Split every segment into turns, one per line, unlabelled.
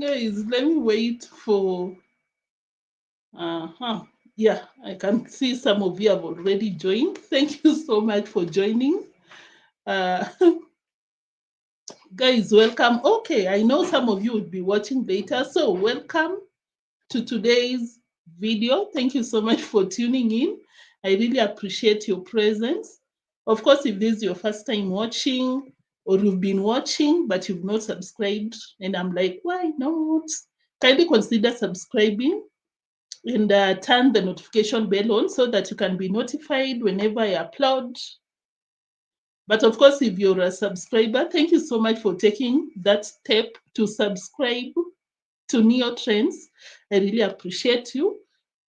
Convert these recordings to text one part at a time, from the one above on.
Guys, let me wait for. Yeah, I can see some of you have already joined. Thank you so much for joining. Uh, guys, welcome. Okay, I know some of you would be watching later, so welcome to today's video. Thank you so much for tuning in. I really appreciate your presence. Of course, if this is your first time watching or you've been watching but you've not subscribed, and I'm like, why not? Kindly consider subscribing and turn the notification bell on so that you can be notified whenever I upload. But of course, if you're a subscriber, thank you so much for taking that step to subscribe to Neotrends. I really appreciate you.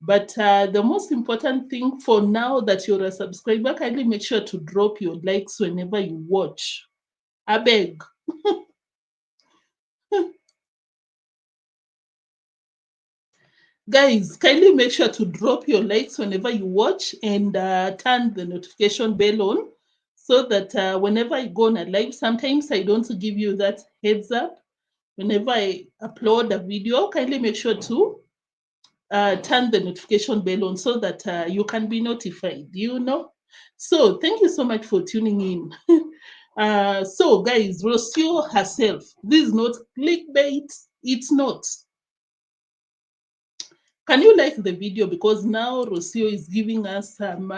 But the most important thing for now that you're a subscriber, kindly make sure to drop your likes whenever you watch. I beg. Guys, kindly make sure to drop your likes whenever you watch and turn the notification bell on so that whenever I go on a live, sometimes I don't give you that heads up. Whenever I upload a video, kindly make sure to turn the notification bell on so that you can be notified, So thank you so much for tuning in. So guys, Rocio herself, this is not clickbait. It's not. Can you like the video? Because now Rocio is giving us some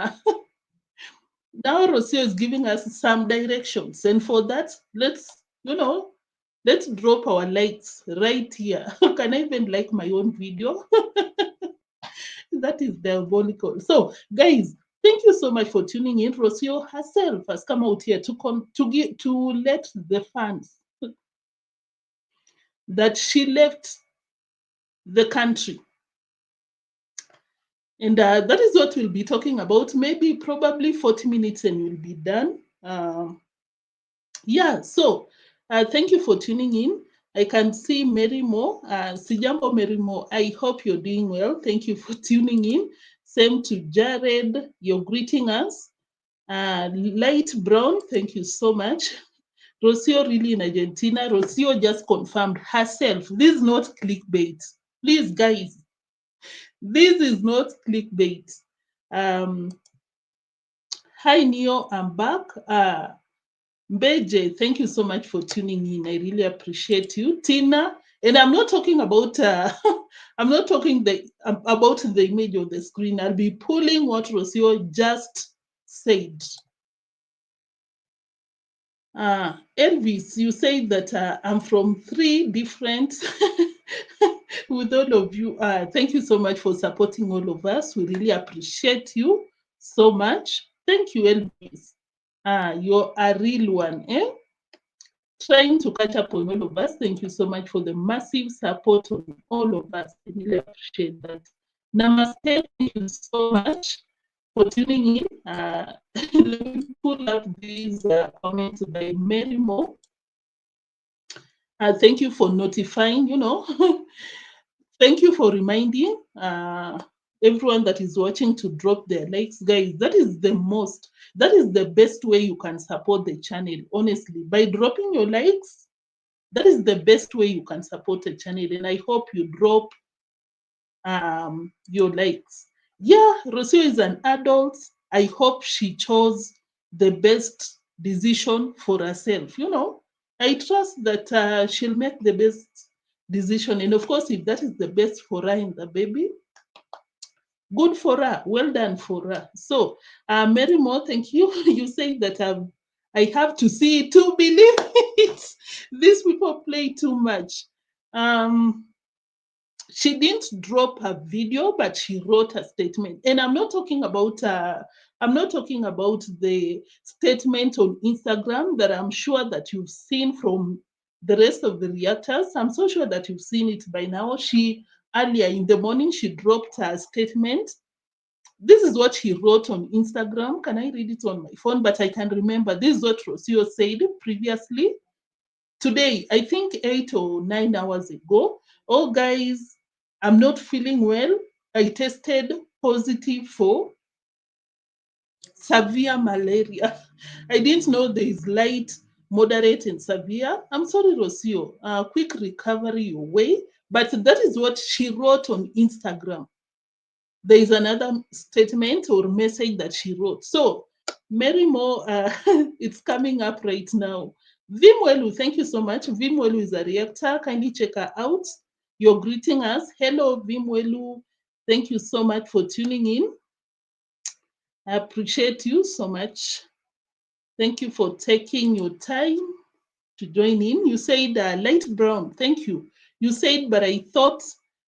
directions. And for that, let's drop our likes right here. Can I even like my own video? That is diabolical. So, guys, thank you so much for tuning in. Rocio herself has come out here to let the fans that she left the country. And that is what we'll be talking about. Maybe probably 40 minutes and we'll be done. Yeah, so thank you for tuning in. I can see Mary Mo. Sijambo Mary Mo. I hope you're doing well. Thank you for tuning in. Same to Jared. You're greeting us. Light brown. Thank you so much. Rocio really in Argentina. Rocio just confirmed herself. This is not clickbait. Please, guys. This is not clickbait. Hi, Neo. I'm back. Mbeje, thank you so much for tuning in. I really appreciate you. Tina, and I'm not talking about I'm not talking about the image on the screen. I'll be pulling what Rocio just said. Elvis, you said that I'm from 3 different with all of you. Thank you so much for supporting all of us. We really appreciate you so much. Thank you, Elvis. You're a real one, eh? Trying to catch up on all of us. Thank you so much for the massive support on all of us. I really appreciate that. Namaste. Thank you so much for tuning in. Let me pull up these comments by Mary Mo. Thank you for notifying, Thank you for reminding everyone that is watching to drop their likes. Guys, that is the best way you can support the channel, honestly. By dropping your likes, that is the best way you can support the channel. And I hope you drop your likes. Yeah, Rocio is an adult. I hope she chose the best decision for herself. I trust that she'll make the best decision. And of course, if that is the best for her and the baby, good for her. Well done for her. So, Mary Moore, thank you. You say that I have to see it to believe it. These people play too much. She didn't drop a video, but she wrote a statement. And I'm not talking about the statement on Instagram that I'm sure that you've seen from the rest of the reactors. I'm so sure that you've seen it by now. Earlier in the morning, she dropped a statement. This is what she wrote on Instagram. Can I read it on my phone? But I can remember. This is what Rocio said previously. Today, I think 8 or 9 hours ago. Oh, guys, I'm not feeling well. I tested positive for severe malaria. I didn't know there is light moderate and severe. I'm sorry, Rocio, quick recovery your way. But that is what she wrote on Instagram. There is another statement or message that she wrote. So, Mary Mo, it's coming up right now. Vimwelu, thank you so much. Vimwelu is a reactor. Kindly check her out. You're greeting us. Hello, Vimwelu. Thank you so much for tuning in. I appreciate you so much. Thank you for taking your time to join in. You said light brown. Thank you. You said, but I thought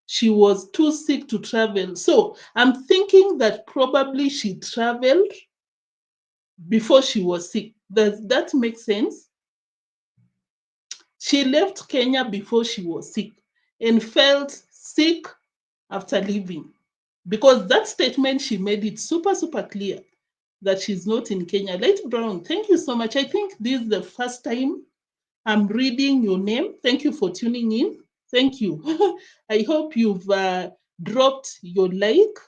she was too sick to travel. So I'm thinking that probably she traveled before she was sick. Does that make sense? She left Kenya before she was sick and felt sick after leaving. Because that statement, she made it super, super clear that she's not in Kenya. Light brown, thank you so much. I think this is the first time I'm reading your name. Thank you for tuning in. Thank you. I hope you've dropped your like.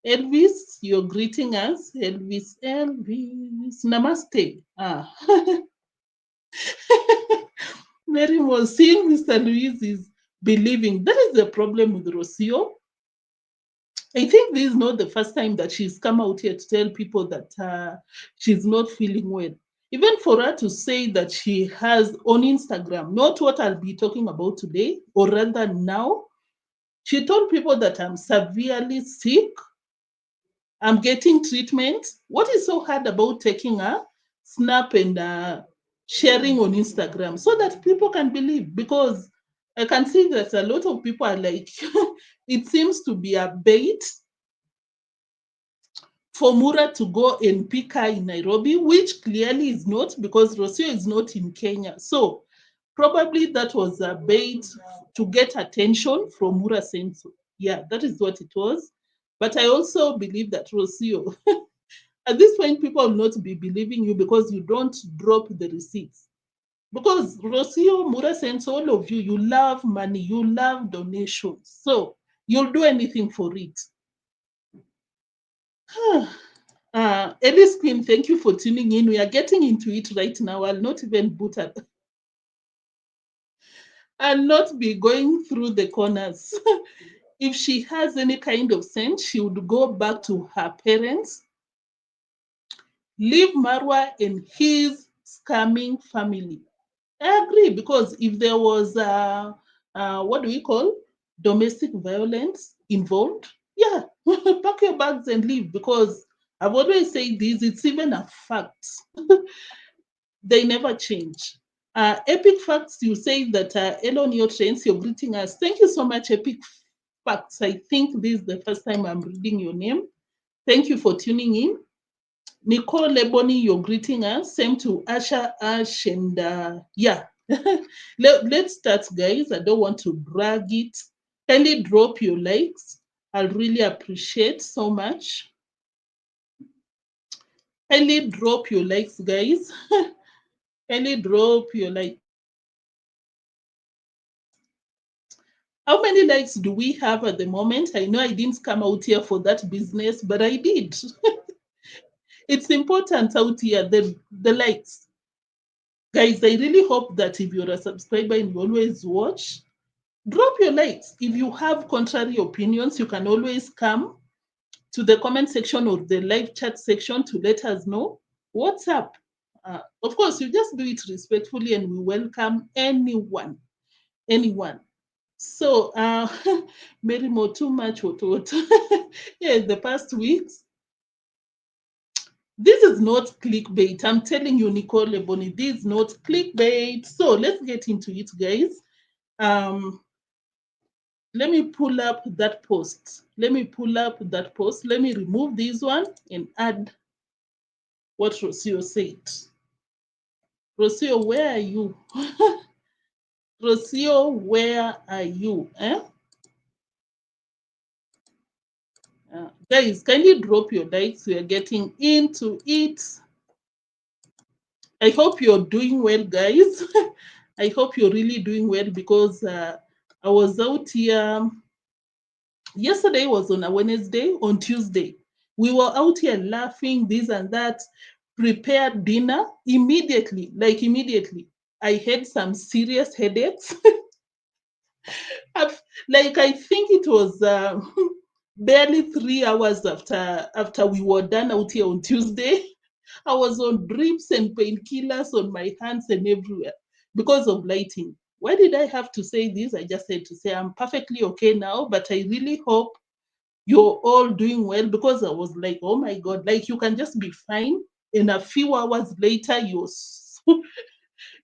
Elvis, you're greeting us. Elvis, Elvis. Namaste. Mary was seeing Mr. Luis is believing. That is the problem with Rocio. I think this is not the first time that she's come out here to tell people that she's not feeling well. Even for her to say that she has on Instagram, not what I'll be talking about today, or rather now, she told people that I'm severely sick, I'm getting treatment. What is so hard about taking a snap and sharing on Instagram so that people can believe? Because I can see that a lot of people are like, it seems to be a bait for Mura to go and pick her in Nairobi, which clearly is not, because Rocio is not in Kenya. So probably that was a bait to get attention from Mura Senso. Yeah, that is what it was. But I also believe that Rocio, at this point, people will not be believing you because you don't drop the receipts. Because Rocio, Mura Senso, all of you, you love money, you love donations. So you'll do anything for it. Ellis Queen, thank you for tuning in. We are getting into it right now. I'll not even boot it. I'll not be going through the corners. If she has any kind of sense, she would go back to her parents, leave Marwa and his scamming family. I agree, because if there was what do we call domestic violence involved, yeah, pack your bags and leave, because I've always said this, it's even a fact. They never change. Epic Facts, you say that hello neotrends, you're greeting us. Thank you so much, Epic Facts. I think this is the first time I'm reading your name. Thank you for tuning in. Nicole Leboni, you're greeting us. Same to Asha, Ash, and yeah. Let's start, guys. I don't want to drag it. Kindly drop your likes. I'll really appreciate so much. Kindly drop your likes, guys. Kindly drop your likes. How many likes do we have at the moment? I know I didn't come out here for that business, but I did. It's important out here, the likes. Guys, I really hope that if you're a subscriber and you always watch, drop your likes. If you have contrary opinions, you can always come to the comment section or the live chat section to let us know what's up. Of course, you just do it respectfully and we welcome anyone. Anyone. So, Mary Mo, too much, what? Yeah, the past weeks. This is not clickbait. I'm telling you, Nicole Leboni, this is not clickbait. So let's get into it, guys. Let me pull up that post. Let me pull up that post. Let me remove this one and add what Rocio said. Rocio, where are you? Rocio, where are you? Guys, can you drop your likes? We are getting into it. I hope you're doing well, guys. I hope you're really doing well, because I was out here. Yesterday was on a Wednesday. On Tuesday, we were out here laughing, this and that. prepared dinner immediately, like immediately. I had some serious headaches. Like I think it was barely 3 hours after we were done out here on Tuesday. I was on drips and painkillers on my hands and everywhere because of lighting. Why did I have to say this? I just had to say I'm perfectly okay now, but I really hope you're all doing well, because I was like, oh my God, like you can just be fine. And a few hours later,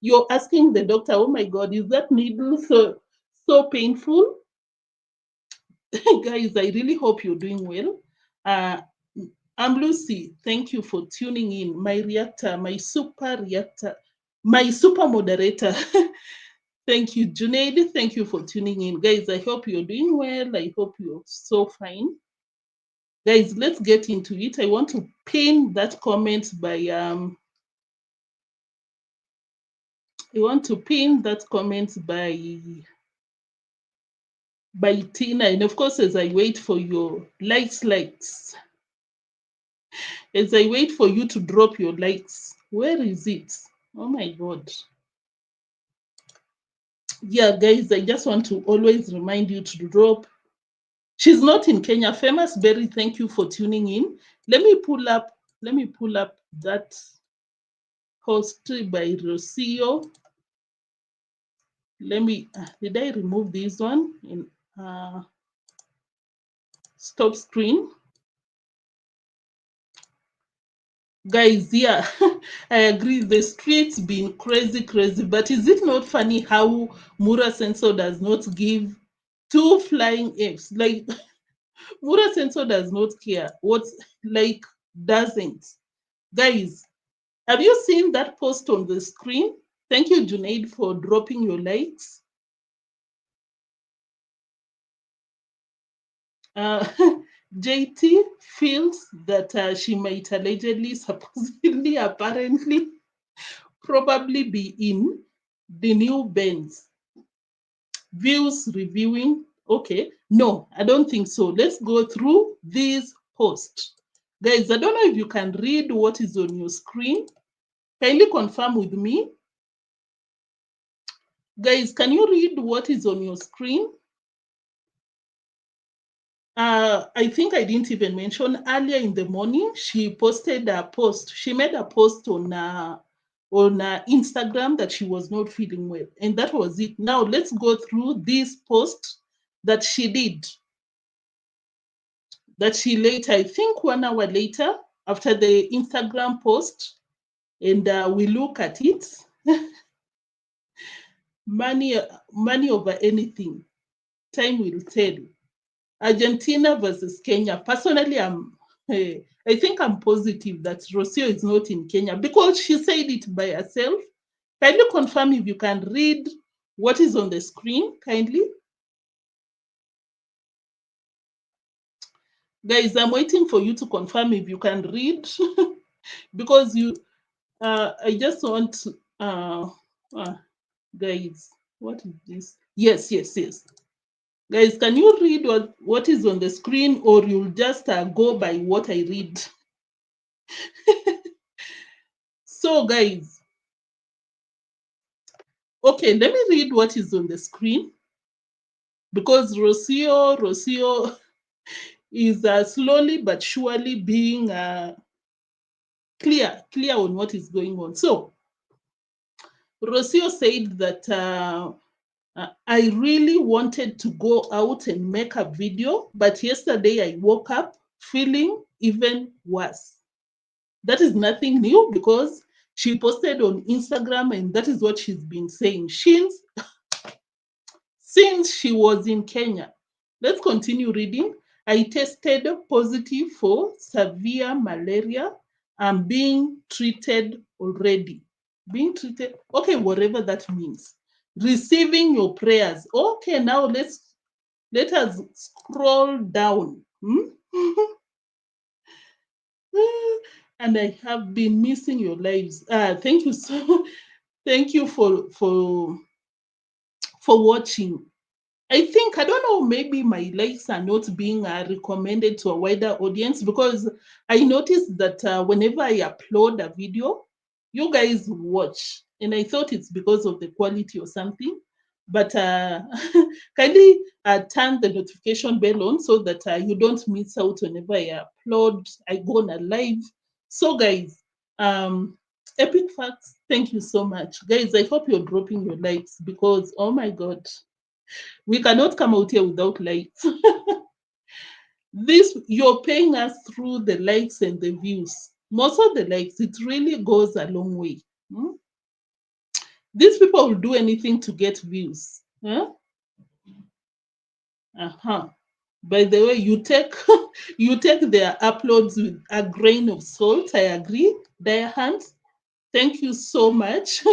you're asking the doctor, oh my God, is that needle so painful? Guys, I really hope you're doing well. Uh, I'm Lucy. Thank you for tuning in. My reactor, my super moderator. Thank you, Junaid. Thank you for tuning in. Guys, I hope you're doing well. I hope you're so fine. Guys, let's get into it. I want to pin that comment by by Tina. And of course, as I wait for your likes, as I wait for you to drop your likes, where is it? Oh my God. Yeah, guys, I just want to always remind you to drop. She's not in Kenya. Famous Berry, thank you for tuning in. Let me pull up that post by Rocio. Let me, did I remove this one in stop screen? Guys, yeah, I agree. The streets been crazy, but is it not funny how Mura Sensor does not give two flying Fs? Like, Mura Sensor does not care. Like, doesn't. Guys, have you seen that post on the screen? Thank you, Junaid, for dropping your likes. JT feels that she might allegedly, supposedly, apparently, probably be in the new Benz. Views reviewing. Okay, no, I don't think so. Let's go through this post. Guys, I don't know if you can read what is on your screen. Kindly confirm with me. Guys, can you read what is on your screen? I think I didn't even mention earlier in the morning, she posted a post. She made a post on Instagram that she was not feeling well. And that was it. Now let's go through this post that she did. That she later, I think 1 hour later, after the Instagram post, and we look at it. money over anything. Time will tell. Argentina versus Kenya. Personally, I think I'm positive that Rocio is not in Kenya because she said it by herself. Kindly confirm if you can read what is on the screen, kindly. Guys, I'm waiting for you to confirm if you can read because I just want, guys, what is this? Yes. Guys, can you read what is on the screen, or you'll just go by what I read? So, guys, okay, let me read what is on the screen, because Rocio is slowly but surely being clear on what is going on. So, Rocio said that I really wanted to go out and make a video, but yesterday I woke up feeling even worse. That is nothing new because she posted on Instagram, and that is what she's been saying since she was in Kenya. Let's continue reading. I tested positive for severe malaria. I'm being treated already. Being treated, okay, whatever that means. Receiving your prayers. Okay, now let us scroll down. And I have been missing your lives. Thank you so. Thank you for watching. I think, I don't know, maybe my likes are not being recommended to a wider audience, because I noticed that whenever I upload a video, you guys watch. And I thought it's because of the quality or something. But kindly turn the notification bell on so that you don't miss out whenever I upload, I go on a live. So, guys, Epic Facts, thank you so much. Guys, I hope you're dropping your likes, because, oh my God, we cannot come out here without likes. This, you're paying us through the likes and the views. Most of the likes, it really goes a long way. Hmm? These people will do anything to get views. Huh? Uh-huh. By the way, you take you take their uploads with a grain of salt. I agree. Their hands. Thank you so much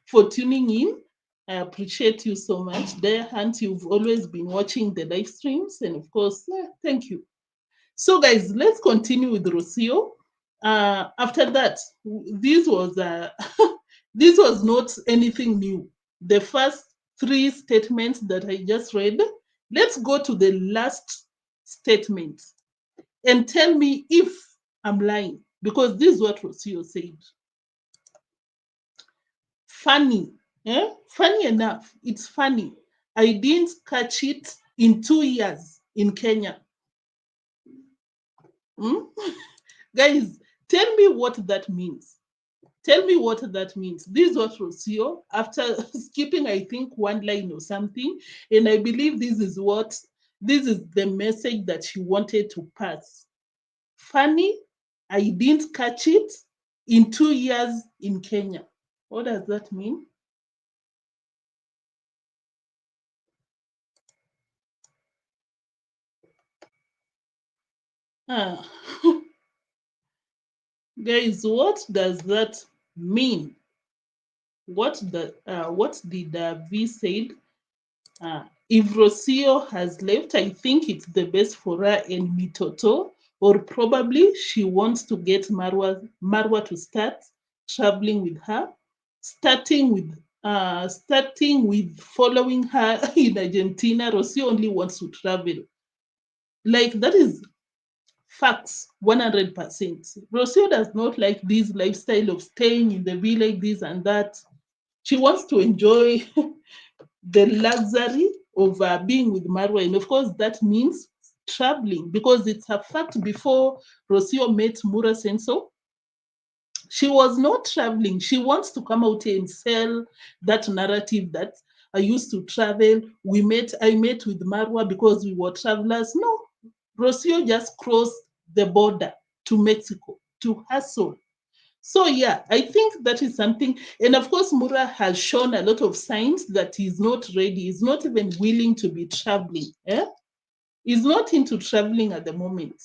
for tuning in. I appreciate you so much. Their hands, you've always been watching the live streams, and of course, thank you. So, guys, let's continue with Rocio. After that, this was this was not anything new. The first three statements that I just read. Let's go to the last statement and tell me if I'm lying, because this is what Rocio said. Funny, funny enough, it's funny. I didn't catch it in 2 years in Kenya. Hmm? Guys, tell me what that means. Tell me what that means. This is what Rocio, after skipping, I think, one line or something, and I believe this is the message that she wanted to pass. Funny, I didn't catch it in 2 years in Kenya. What does that mean? Ah. Guys, what does that mean? What did V said? If Rocio has left, I think it's the best for her and Mitoto, or probably she wants to get Marwa to start traveling with her, starting with following her in Argentina. Rocio only wants to travel. Like, that is facts, 100%. Rocio does not like this lifestyle of staying in the village, this and that. She wants to enjoy the luxury of being with Marwa. And of course, that means traveling, because it's a fact, before Rocio met Mura Senso, she was not traveling. She wants to come out here and sell that narrative that I used to travel. I met with Marwa because we were travelers. No, Rocio just crossed the border to Mexico to hustle. So yeah, I think that is something. And of course, Mura has shown a lot of signs that he's not ready. He's not even willing to be traveling. He's not into traveling at the moment,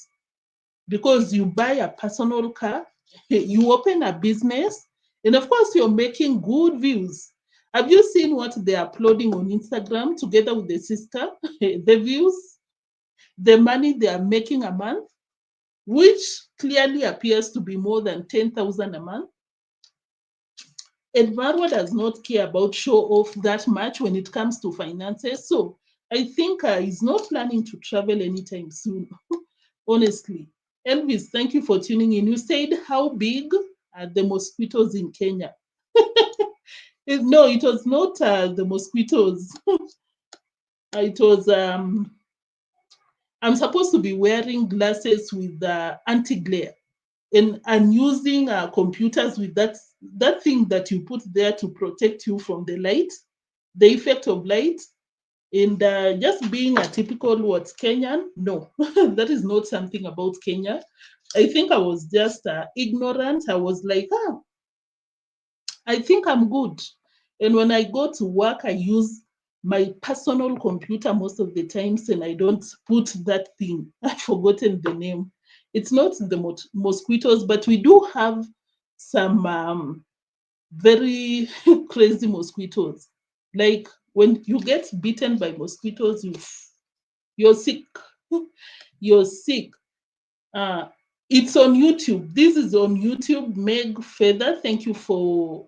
because you buy a personal car, you open a business, and of course, you're making good views. Have you seen what they're uploading on Instagram together with the sister? The views, the money they are making a month, which clearly appears to be more than 10,000 a month. And Marwa does not care about show off that much when it comes to finances. So I think he's not planning to travel anytime soon, honestly. Elvis, thank you for tuning in. You said, how big are the mosquitoes in Kenya? No, it was not the mosquitoes. It was, I'm supposed to be wearing glasses with anti-glare, and using computers with that thing that you put there to protect you from the light, the effect of light, and just being a typical Kenyan. No, that is not something about Kenya. I think I was just ignorant. I was like, I think I'm good. And when I go to work, I use my personal computer most of the times, and I don't put that thing. I've forgotten the name. It's not the mosquitoes, but we do have some very crazy mosquitoes. Like, when you get bitten by mosquitoes, you're sick. You're sick. Uh, it's on YouTube. This is on YouTube. Meg Feather, thank you for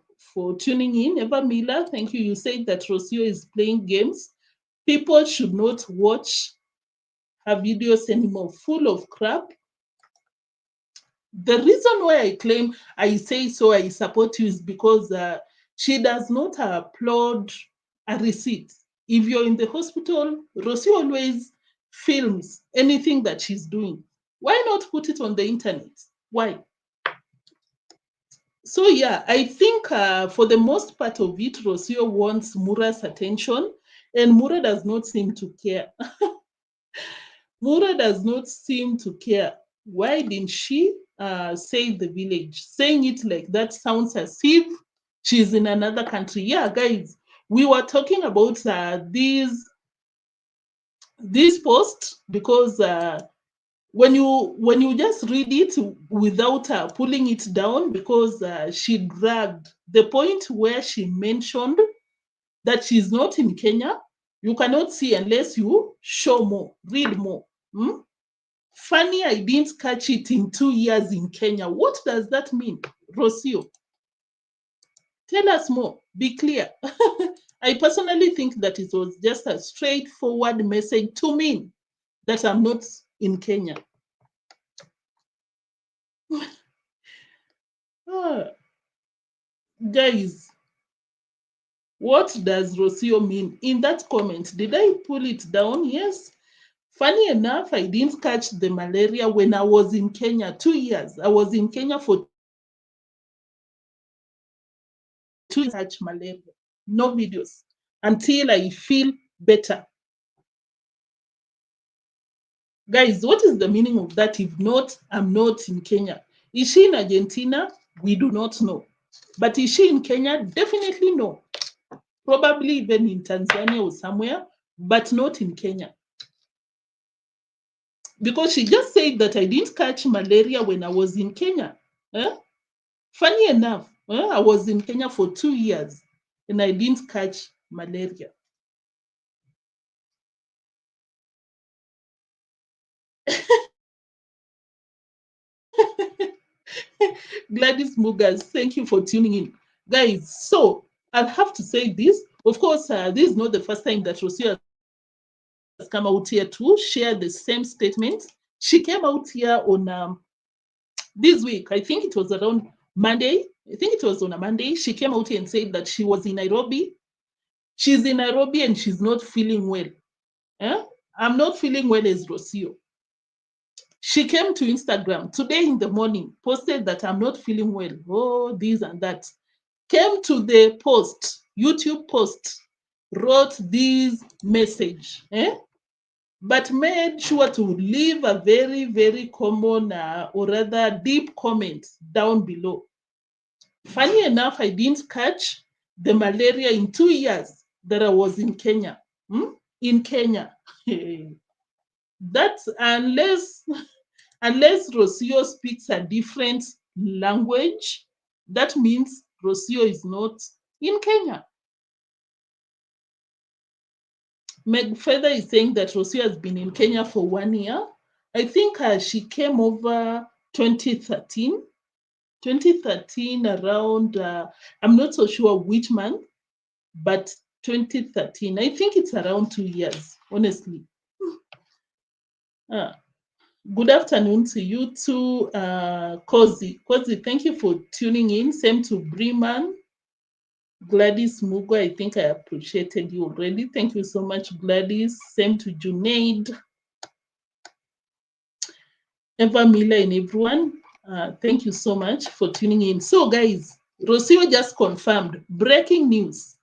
tuning in. Eva Miller, thank you. You said that Rocio is playing games. People should not watch her videos anymore, full of crap. The reason why I say so, I support you, is because she does not upload a receipt. If you're in the hospital, Rocio always films anything that she's doing. Why not put it on the internet? Why? So yeah, I think for the most part of it, Rocio wants Mura's attention, and Mura does not seem to care. Mura does not seem to care. Why didn't she save the village? Saying it like that sounds as if she's in another country. Yeah, guys, we were talking about these posts because when you just read it without pulling it down, because she dragged the point where she mentioned that she's not in Kenya. You cannot see unless you show more, read more. Hmm? Funny, I didn't catch it in 2 years in Kenya. What does that mean, Rocio? Tell us more. Be clear. I personally think that it was just a straightforward message to me that I'm not in Kenya. Guys, what does Rocio mean in that comment? Did I pull it down? Yes. Funny enough, I didn't catch the malaria when I was in Kenya 2 years. I was in Kenya for 2 years, catch malaria. No videos until I feel better. Guys, what is the meaning of that? If not, I'm not in Kenya. Is she in Argentina? We do not know. But is she in Kenya? Definitely no. Probably even in Tanzania or somewhere, but not in Kenya. Because she just said that I didn't catch malaria when I was in Kenya. Eh? Funny enough, I was in Kenya for 2 years and I didn't catch malaria. Gladys Mugas, thank you for tuning in. Guys, so I'll have to say this. Of course, this is not the first time that Rocio has come out here to share the same statement. She came out here on this week. I think it was around Monday. I think it was on a Monday. She came out here and said that she was in Nairobi. She's in Nairobi and she's not feeling well. Eh? I'm not feeling well as Rocio. She came to Instagram today in the morning, posted that I'm not feeling well. Oh, this and that. Came to the post, YouTube post, wrote this message, but made sure to leave a very, very common or rather deep comment down below. Funny enough, I didn't catch the malaria in 2 years that I was in Kenya. In Kenya. That's unless Rocio speaks a different language, that means Rocio is not in Kenya. Meg Feather is saying that Rocio has been in Kenya for 1 year. I think she came over 2013. 2013 around, I'm not so sure which month, but 2013. I think it's around 2 years, honestly. Good afternoon to you too, Kozi. Kozi, thank you for tuning in. Same to Breman. Gladys Mugo, I think I appreciated you already. Thank you so much, Gladys. Same to Junaid. Eva Miller and everyone. Thank you so much for tuning in. So, guys, Rocio just confirmed. Breaking news.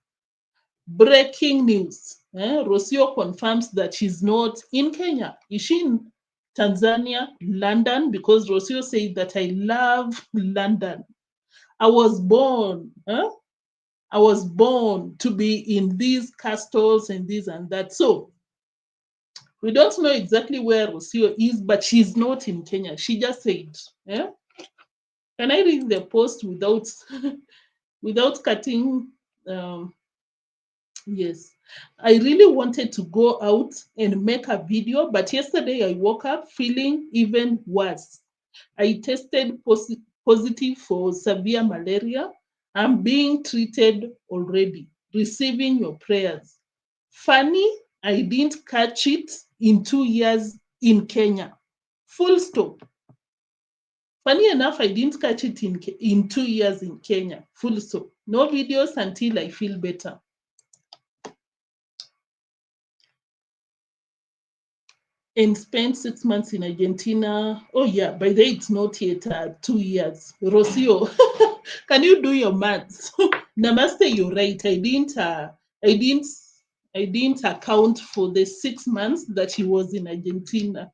Breaking news. Rocio confirms that she's not in Kenya. Is she in Tanzania, London? Because Rocio said that I love London. I was born to be in these castles and this and that. So we don't know exactly where Rocio is, but she's not in Kenya. She just said, Can I read the post without without cutting? Yes. I really wanted to go out and make a video, but yesterday I woke up feeling even worse. I tested positive for severe malaria. I'm being treated already, receiving your prayers. Funny, I didn't catch it in 2 years in Kenya. Full stop. Funny enough, I didn't catch it in 2 years in Kenya. Full stop. No videos until I feel better. And spent 6 months in Argentina. Oh yeah, by the way, it's not yet 2 years. Rocio, can you do your maths? Namaste, you're right. I didn't account for the 6 months that he was in Argentina.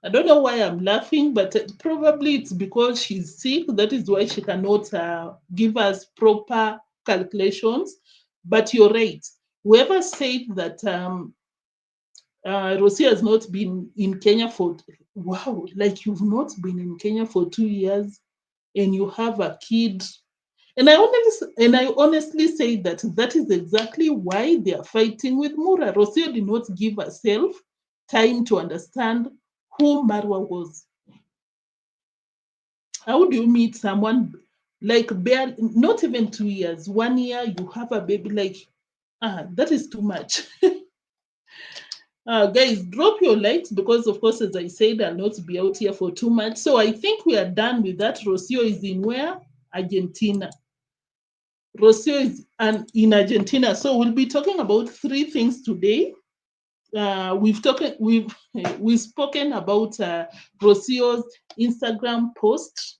I don't know why I'm laughing, but probably it's because she's sick. That is why she cannot give us proper calculations. But you're right. Whoever said that Rocio has not been in Kenya for, wow, like you've not been in Kenya for 2 years and you have a kid. And I honestly say that is exactly why they are fighting with Mura. Rocio did not give herself time to understand who Marwa was. How do you meet someone like barely, not even 2 years, 1 year, you have a baby? Like, that is too much. Guys, drop your likes because, of course, as I said, I'll not be out here for too much. So I think we are done with that. Rocio is in where? Argentina. Rocio is in Argentina. So we'll be talking about 3 things today. We've spoken about Rocio's Instagram post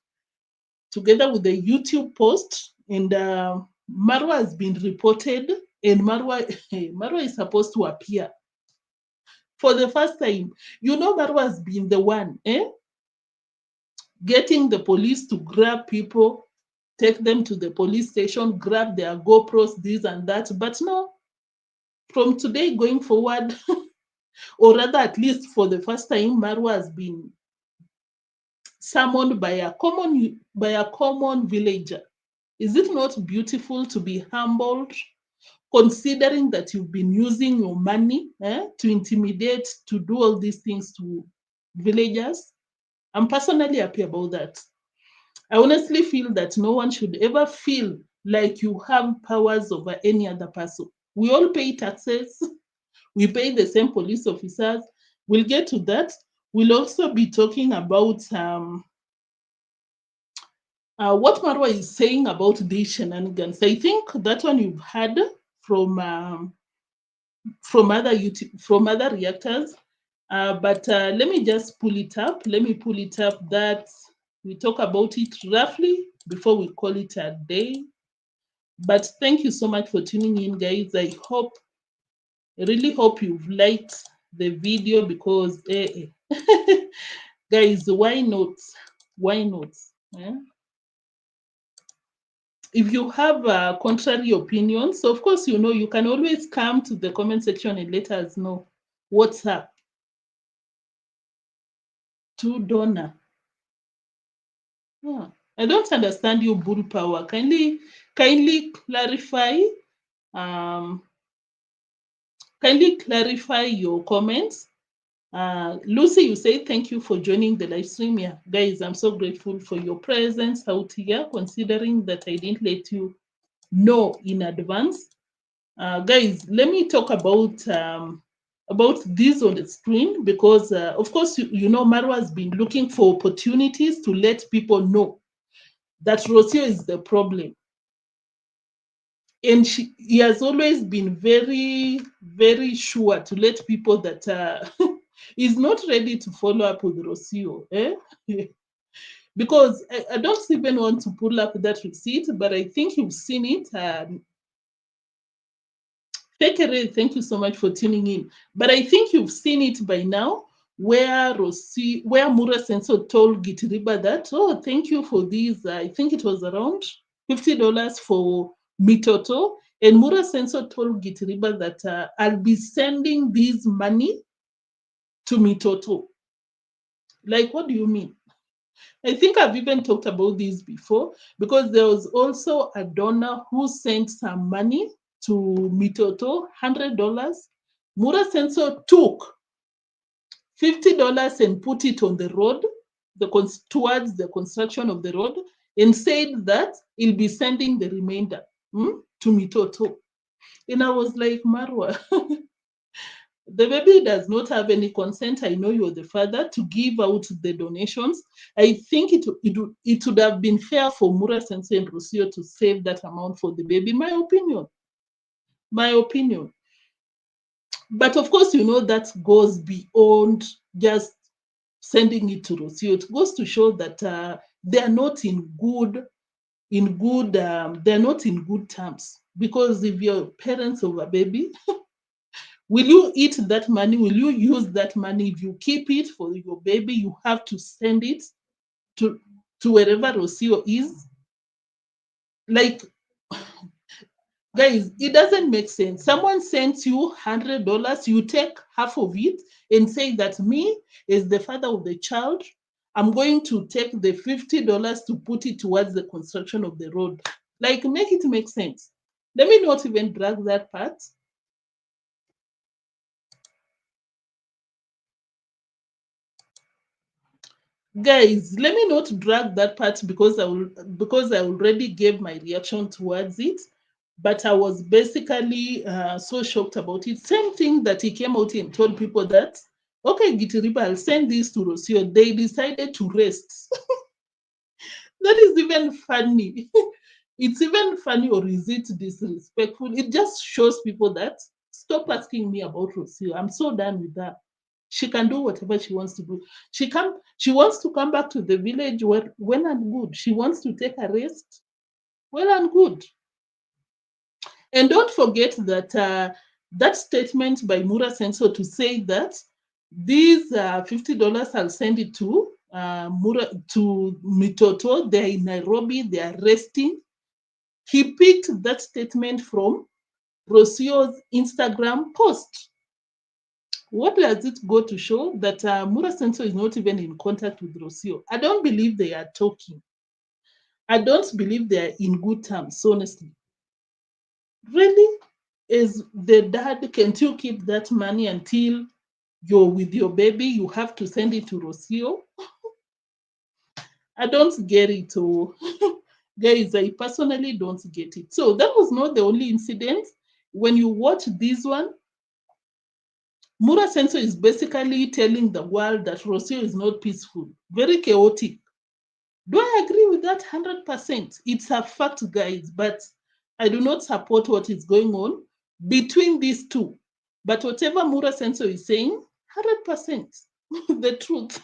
together with the YouTube post, and Marwa has been reported, and Marwa is supposed to appear for the first time. You know, Marwa has been the one getting the police to grab people, take them to the police station, grab their GoPros, this and that. But no, from today going forward, or rather, at least for the first time, Marwa has been summoned by a common villager. Is it not beautiful to be humbled, considering that you've been using your money to intimidate, to do all these things to villagers? I'm personally happy about that. I honestly feel that no one should ever feel like you have powers over any other person. We all pay taxes. We pay the same police officers. We'll get to that. We'll also be talking about what Marwa is saying about these shenanigans. I think that one you've heard from other reactors. But let me just pull it up. Let me pull it up that we talk about it roughly before we call it a day. But thank you so much for tuning in, guys. I really hope you've liked the video because, guys, why not? Why not? Eh? If you have contrary opinions, so of course, you know, you can always come to the comment section and let us know what's up. To donor. I don't understand you, bull power. Kindly clarify. Kindly clarify your comments. Lucy, you say thank you for joining the live stream. Yeah, guys, I'm so grateful for your presence out here, considering that I didn't let you know in advance. Guys, let me talk about this on the screen because, of course, you know, Marwa has been looking for opportunities to let people know that Rocio is the problem. And he has always been very, very sure to let people that he's not ready to follow up with Rocio. Because I don't even want to pull up that receipt, but I think you've seen it. Thank you so much for tuning in. But I think you've seen it by now, where Mura Senso told Gitiriba that, oh, thank you for these. I think it was around $50 for mitoto. And Mura Senso told Gitiriba that I'll be sending this money to mitoto. Like, what do you mean? I think I've even talked about this before because there was also a donor who sent some money to Mitoto, $100. Mura Senso took $50 and put it on the road, towards the construction of the road, and said that he'll be sending the remainder to Mitoto. And I was like, Marwa, the baby does not have any consent. I know you're the father to give out the donations. I think it would have been fair for Mura Sensei and Rocio to save that amount for the baby. My opinion. My opinion. But of course, you know, that goes beyond just sending it to Rocio. It goes to show that they are not they're not in good terms. Because if you're parents of a baby, will you eat that money? Will you use that money? If you keep it for your baby, you have to send it to wherever Rocio is. Like, guys, it doesn't make sense. Someone sends you $100, you take half of it and say that me, as the father of the child, I'm going to take the $50 to put it towards the construction of the road. Like, make it make sense. Let me not even drag that part. Guys, let me not drag that part because I already gave my reaction towards it. But I was basically so shocked about it. Same thing that he came out and told people that, okay, Gitiriba, I'll send this to Rocio. They decided to rest. That is even funny. It's even funny, or is it disrespectful? It just shows people that stop asking me about Rocio. I'm so done with that. She can do whatever she wants to do. She wants to come back to the village, well and good. She wants to take a rest, well and good. And don't forget that that statement by Mura Senso to say that these $50, I'll send it to Mitoto. They're in Nairobi. They are resting. He picked that statement from Rocio's Instagram post. What does it go to show? That Mura Senso is not even in contact with Rocio. I don't believe they are talking. I don't believe they are in good terms, honestly. Really? Is the dad, can't you keep that money until you're with your baby? You have to send it to Rocio? I don't get it. Oh. Guys, I personally don't get it. So that was not the only incident. When you watch this one, Mura Senso is basically telling the world that Rocio is not peaceful, very chaotic. Do I agree with that 100%? It's a fact, guys, but I do not support what is going on between these two. But whatever Mura Senso is saying, 100% the truth.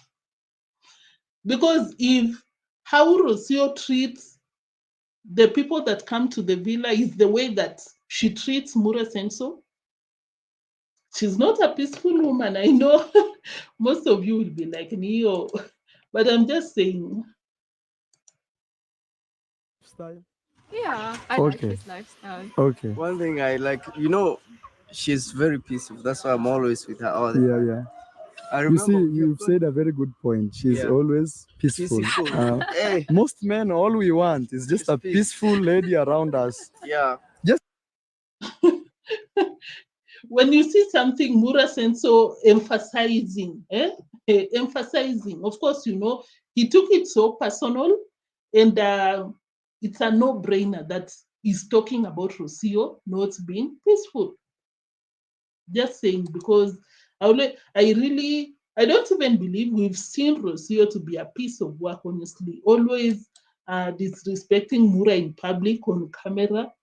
Because if how Rocio treats the people that come to the villa is the way that she treats Mura Senso, she's not a peaceful woman. I know most of you will be like, Neo, but I'm just saying.
Style.
Yeah, I like
Okay.
his lifestyle.
Okay.
One thing I like, she's very peaceful. That's why I'm always with her all the
Yeah,
time.
yeah.
I
You see,
remember we
you've
have gone.
said a very good point. She's
Yeah,
always peaceful.
peaceful. Hey,
Most men, all we want is just
it's
a
peace.
peaceful lady around us.
Yeah,
Just
When you see something Mura Senso emphasizing, emphasizing, of course, you know, he took it so personal, and it's a no-brainer that he's talking about Rocio not being peaceful. Just saying, because I don't even believe we've seen Rocio to be a piece of work, honestly. Always disrespecting Mura in public on camera.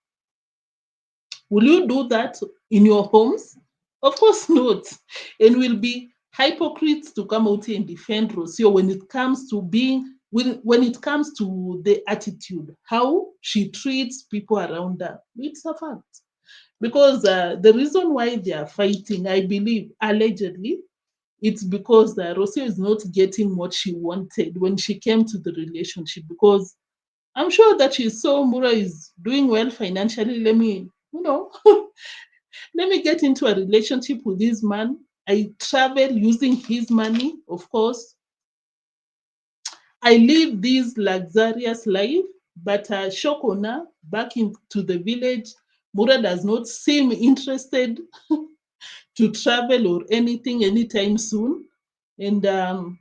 Will you do that in your homes? Of course not. And will be hypocrites to come out and defend Rocio when it comes to when it comes to the attitude, how she treats people around her. It's a fact. Because the reason why they are fighting, I believe, allegedly, it's because Rocio is not getting what she wanted when she came to the relationship. Because I'm sure that she saw Mura is doing well financially. Let me get into a relationship with this man. I travel using his money, of course. I live this luxurious life, but Shokona, back into the village, Mura does not seem interested to travel or anything anytime soon. And of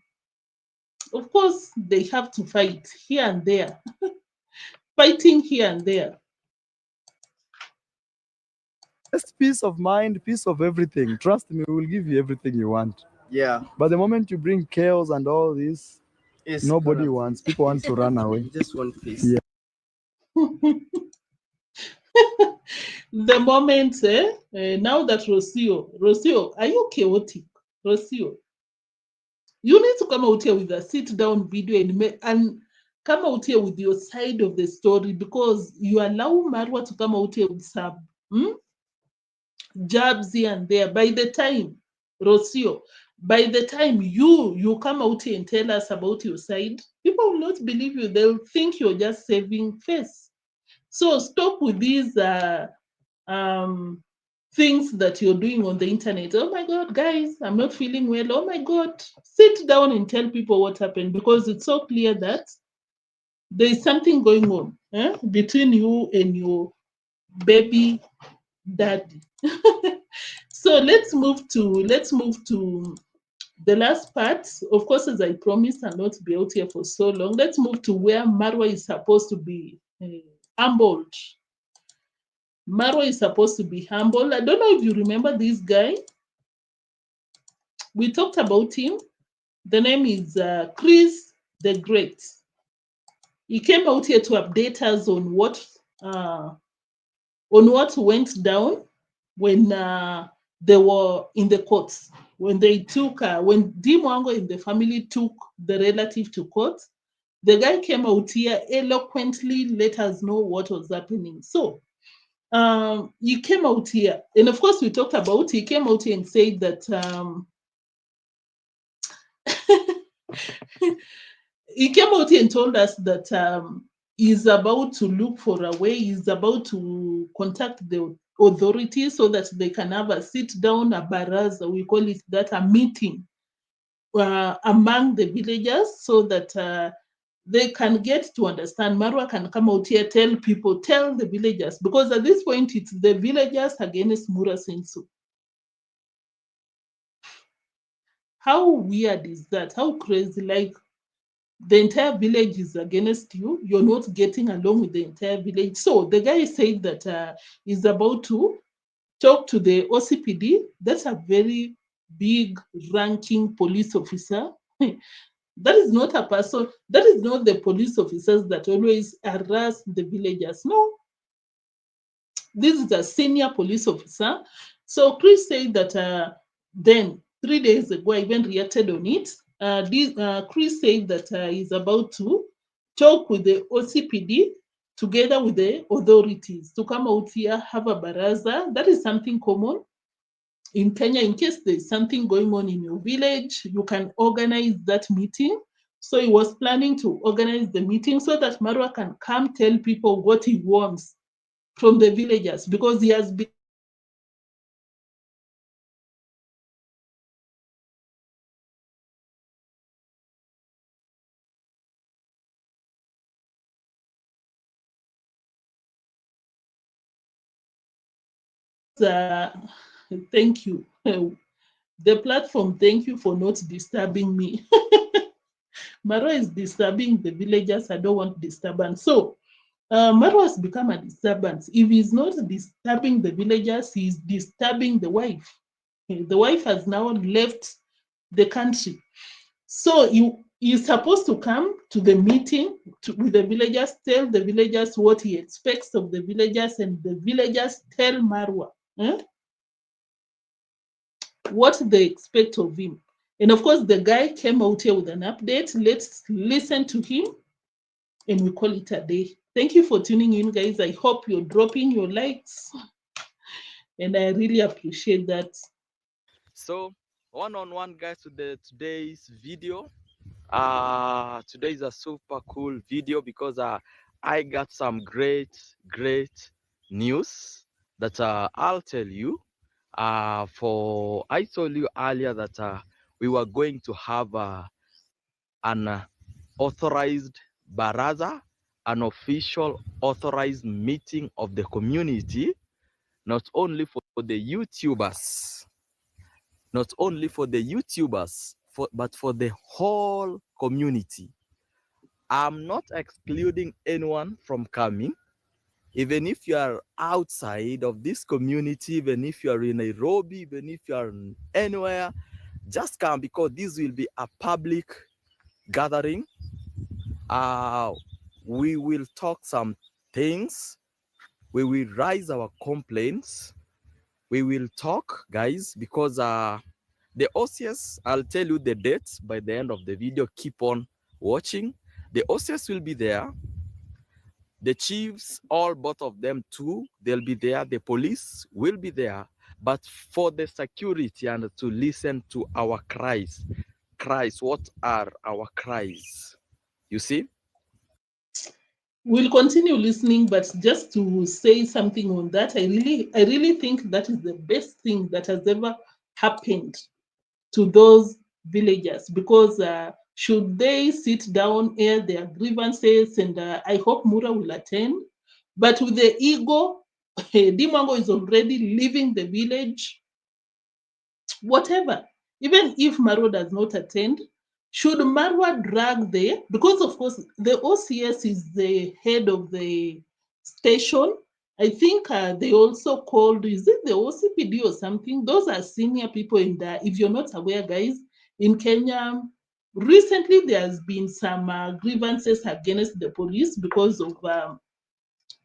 course, they have to fight here and there, fighting here and there.
Just peace of mind, peace of everything. Trust me, we will give you everything you want.
Yeah.
But the moment you bring chaos and all this,
It's
nobody
gonna
wants. People want to run away.
be just one piece.
Yeah.
The moment, now that Rocio, are you chaotic? Rocio, you need to come out here with a sit-down video and come out here with your side of the story, because you allow Marwa to come out here with some jabs here and there. By the time, Rocio, by the time you come out here and tell us about your side, people will not believe you. They'll think you're just saving face. So stop with these things that you're doing on the internet. Oh my God, guys, I'm not feeling well. Oh my God, sit down and tell people what happened, because it's so clear that there is something going on between you and your baby daddy. So let's move to the last part. Of course, as I promised, I'll not be out here for so long. Let's move to where Marwa is supposed to be humbled. Marwa is supposed to be humble. I don't know if you remember this guy. We talked about him. The name is Chris the Great. He came out here to update us on what went down when they were in the courts. When they took, when Deemwango and the family took the relative to court, the guy came out here eloquently let us know what was happening. So he came out here, and of course we talked about, he came out here and said that he came out here and told us that he's about to look for a way, he's about to contact the authorities so that they can have a sit down, a baraza, we call it that, a meeting among the villagers, so that they can get to understand. Marwa can come out here, tell the villagers, because at this point it's the villagers against Mura Sensu. How weird is that? How crazy? Like, the entire village is against you. You're not getting along with the entire village. So the guy said that he's about to talk to the OCPD. That's a very big ranking police officer. That is not a person. That is not the police officers that always harass the villagers. No, this is a senior police officer. So Chris said that then 3 days ago, I even reacted on it. Chris said that he's about to talk with the OCPD together with the authorities to come out here, have a baraza. That is something common in Kenya. In case there's something going on in your village, you can organize that meeting. So he was planning to organize the meeting so that Marwa can come tell people what he wants from the villagers, because he has been thank you. The platform, thank you for not disturbing me. Marwa is disturbing the villagers. I don't want disturbance. So Marwa has become a disturbance. If he's not disturbing the villagers, he's disturbing the wife. The wife has now left the country. So he's supposed to come to the meeting with the villagers, tell the villagers what he expects of the villagers, and the villagers tell Marwa what they expect of him. And of course, the guy came out here with an update. Let's listen to him and we call it a day. Thank you for tuning in, guys. I hope you're dropping your likes, and I really appreciate that.
So one-on-one, guys, to today's video. Today is a super cool video because I got some great news that I'll tell you. For I told you earlier that we were going to have an authorized baraza, an official authorized meeting of the community, not only for the YouTubers, but for the whole community. I'm not excluding anyone from coming, Even if you are outside of this community, even if you are in Nairobi, even if you are anywhere, just come, because this will be a public gathering. We will talk some things. We will raise our complaints. We will talk, guys, because the OCS, I'll tell you the dates by the end of the video. Keep on watching. The OCS will be there. The chiefs, all both of them too, they'll be there. The police will be there. But for the security and to listen to our cries, what are our cries? You see?
We'll continue listening, but just to say something on that, I really think that is the best thing that has ever happened to those villagers, because should they sit down, air their grievances, and I hope Mura will attend, but with the ego, Deemwango is already leaving the village, whatever. Even if Marwa does not attend, should Marwa drag there? Because of course the OCS is the head of the station. I think they also called, is it the OCPD or something? Those are senior people in there. If you're not aware, guys, in Kenya, recently there has been some grievances against the police because of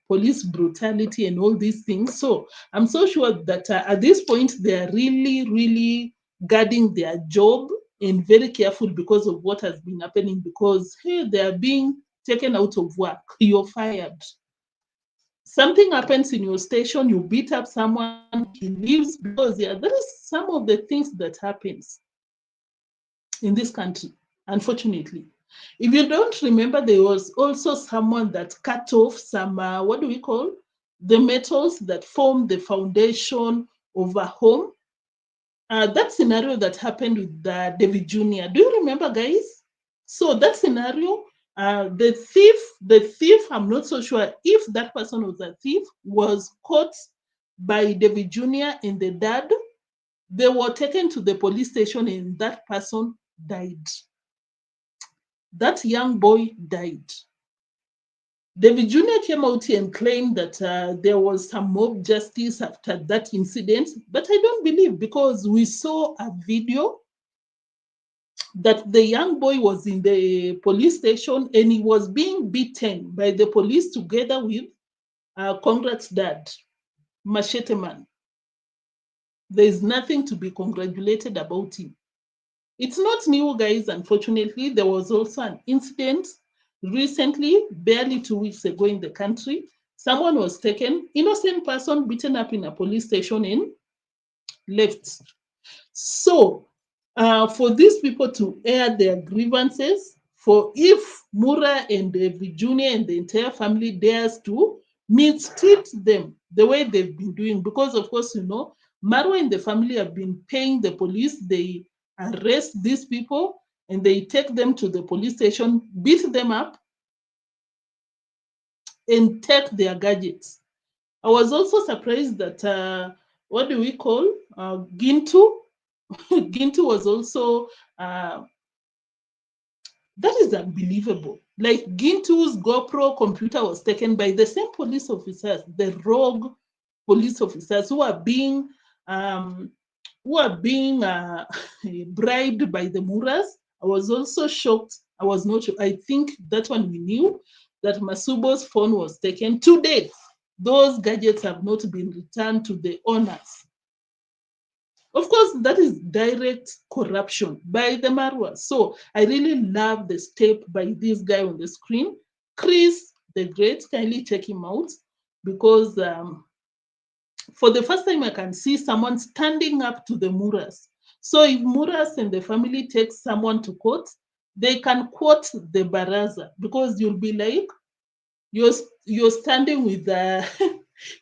police brutality and all these things. So I'm so sure that at this point they are really guarding their job and very careful because of what has been happening, because hey, they are being taken out of work. You're fired. Something happens in your station, you beat up someone, he leaves, because yeah, that is some of the things that happens in this country, unfortunately. If you don't remember, there was also someone that cut off some, what do we call, the metals that form the foundation of a home. That scenario that happened with David Jr. Do you remember, guys? So that scenario, the thief, I'm not so sure if that person was a thief, was caught by David Jr. and the dad. They were taken to the police station and that person died. That young boy died. David Jr. came out and claimed that there was some mob justice after that incident, but I don't believe, because we saw a video that the young boy was in the police station and he was being beaten by the police together with Congrats dad, Machete Man. There is nothing to be congratulated about him. It's not new, guys, unfortunately. There was also an incident recently, barely 2 weeks ago in the country. Someone was taken, innocent person, beaten up in a police station and left. So for these people to air their grievances, for if Mura and David Jr. and the entire family dares to mistreat them the way they've been doing, because of course, you know, Marwa and the family have been paying the police. They arrest these people and they take them to the police station, beat them up, and take their gadgets. I was also surprised that, what do we call, Gintu? Gintu was also, that is unbelievable. Like Gintu's GoPro computer was taken by the same police officers, the rogue police officers who are being bribed by the Muras. I was also shocked. I was not sure. I think that one we knew that Masubo's phone was taken. To date, those gadgets have not been returned to the owners. Of course, that is direct corruption by the Marwa. So I really love the step by this guy on the screen, Chris the Great. Kindly check him out, because for the first time I can see someone standing up to the Muras. So if Muras and the family take someone to court, they can quote the Baraza, because you'll be like, you're standing with the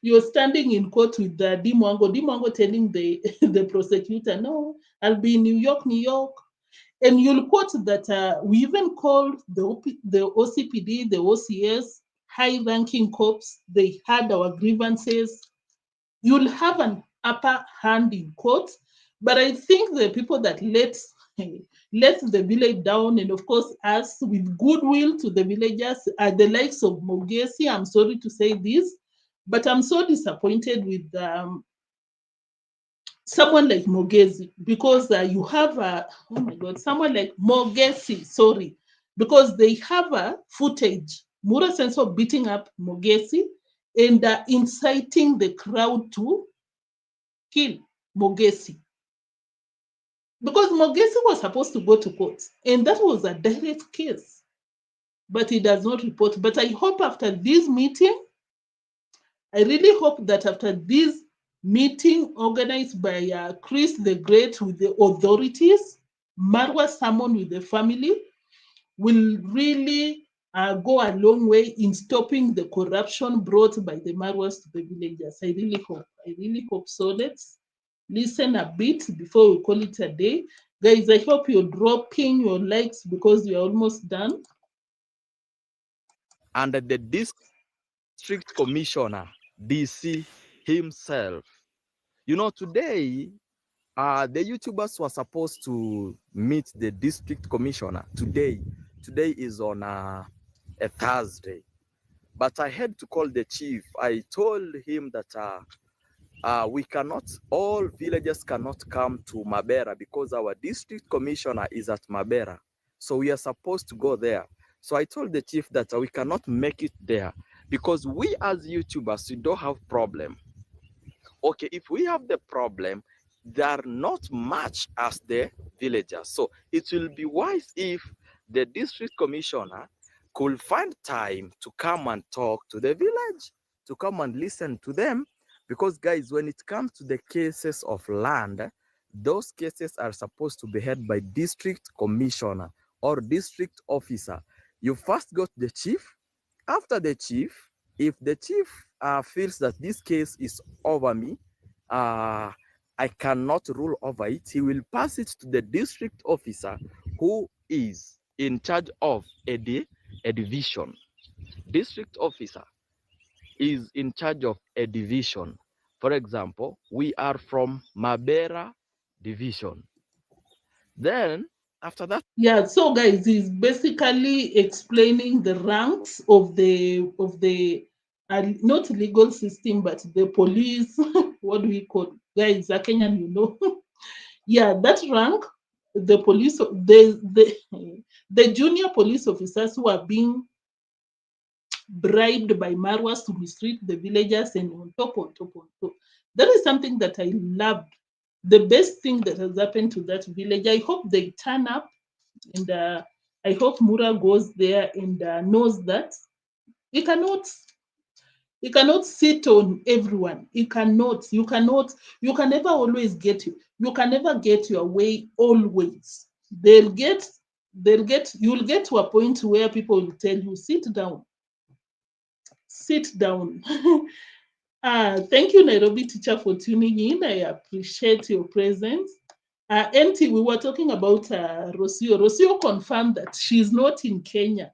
you're standing in court with the Deemwango telling the the prosecutor, no, I'll be in New York, and you'll quote that we even called the OCPD, the OCS, high-ranking cops. They had our grievances. You'll have an upper hand in court, but I think the people that let the village down, and of course us with goodwill to the villagers, are the likes of Mogesi. I'm sorry to say this, But I'm so disappointed with someone like Mogezi, because you have oh my God, someone like Mogesi, sorry, because they have a footage, Mura sense of beating up Mogesi and inciting the crowd to kill Mogesi. Because Mogesi was supposed to go to court, and that was a direct case, but he does not report. But I hope after this meeting, I really hope that after this meeting organized by Chris the Great with the authorities, Marwa Salmon with the family, will really go a long way in stopping the corruption brought by the Marwas to the villagers. I really hope. I really hope so. Let's listen a bit before we call it a day. Guys, I hope you're dropping your likes because we're almost done.
And the district commissioner, DC himself, you know, today, the YouTubers were supposed to meet the district commissioner today. Today is on a Thursday. But I had to call the chief. I told him that we cannot, all villagers cannot come to Mabera because our district commissioner is at Mabera. So we are supposed to go there. So I told the chief that we cannot make it there because we as YouTubers, we don't have problem. Okay, if we have the problem, they are not much as the villagers. So it will be wise if the district commissioner could find time to come and talk to the village, to come and listen to them. Because guys, when it comes to the cases of land, those cases are supposed to be heard by district commissioner or district officer. You first go to the chief. After the chief, if the chief feels that this case is over me, I cannot rule over it, he will pass it to the district officer who is in charge of a division. District officer is in charge of a division. For example, we are from Mabera division. Then after that,
Yeah, so guys, he's basically explaining the ranks of the not legal system, but the police. What do we call, guys? A Kenyan, you know. Yeah, that rank, the police, the junior police officers who are being bribed by Marwas to mistreat the villagers and on top. That is something that I loved. The best thing that has happened to that village. I hope they turn up, and I hope Mura goes there and knows that he cannot sit on everyone. He cannot. You can never always get you can never get your way always. You'll get to a point where people will tell you, sit down. Thank you, Nairobi teacher, for tuning in. I appreciate your presence. Auntie, we were talking about Rocio. Rocio confirmed that she's not in Kenya.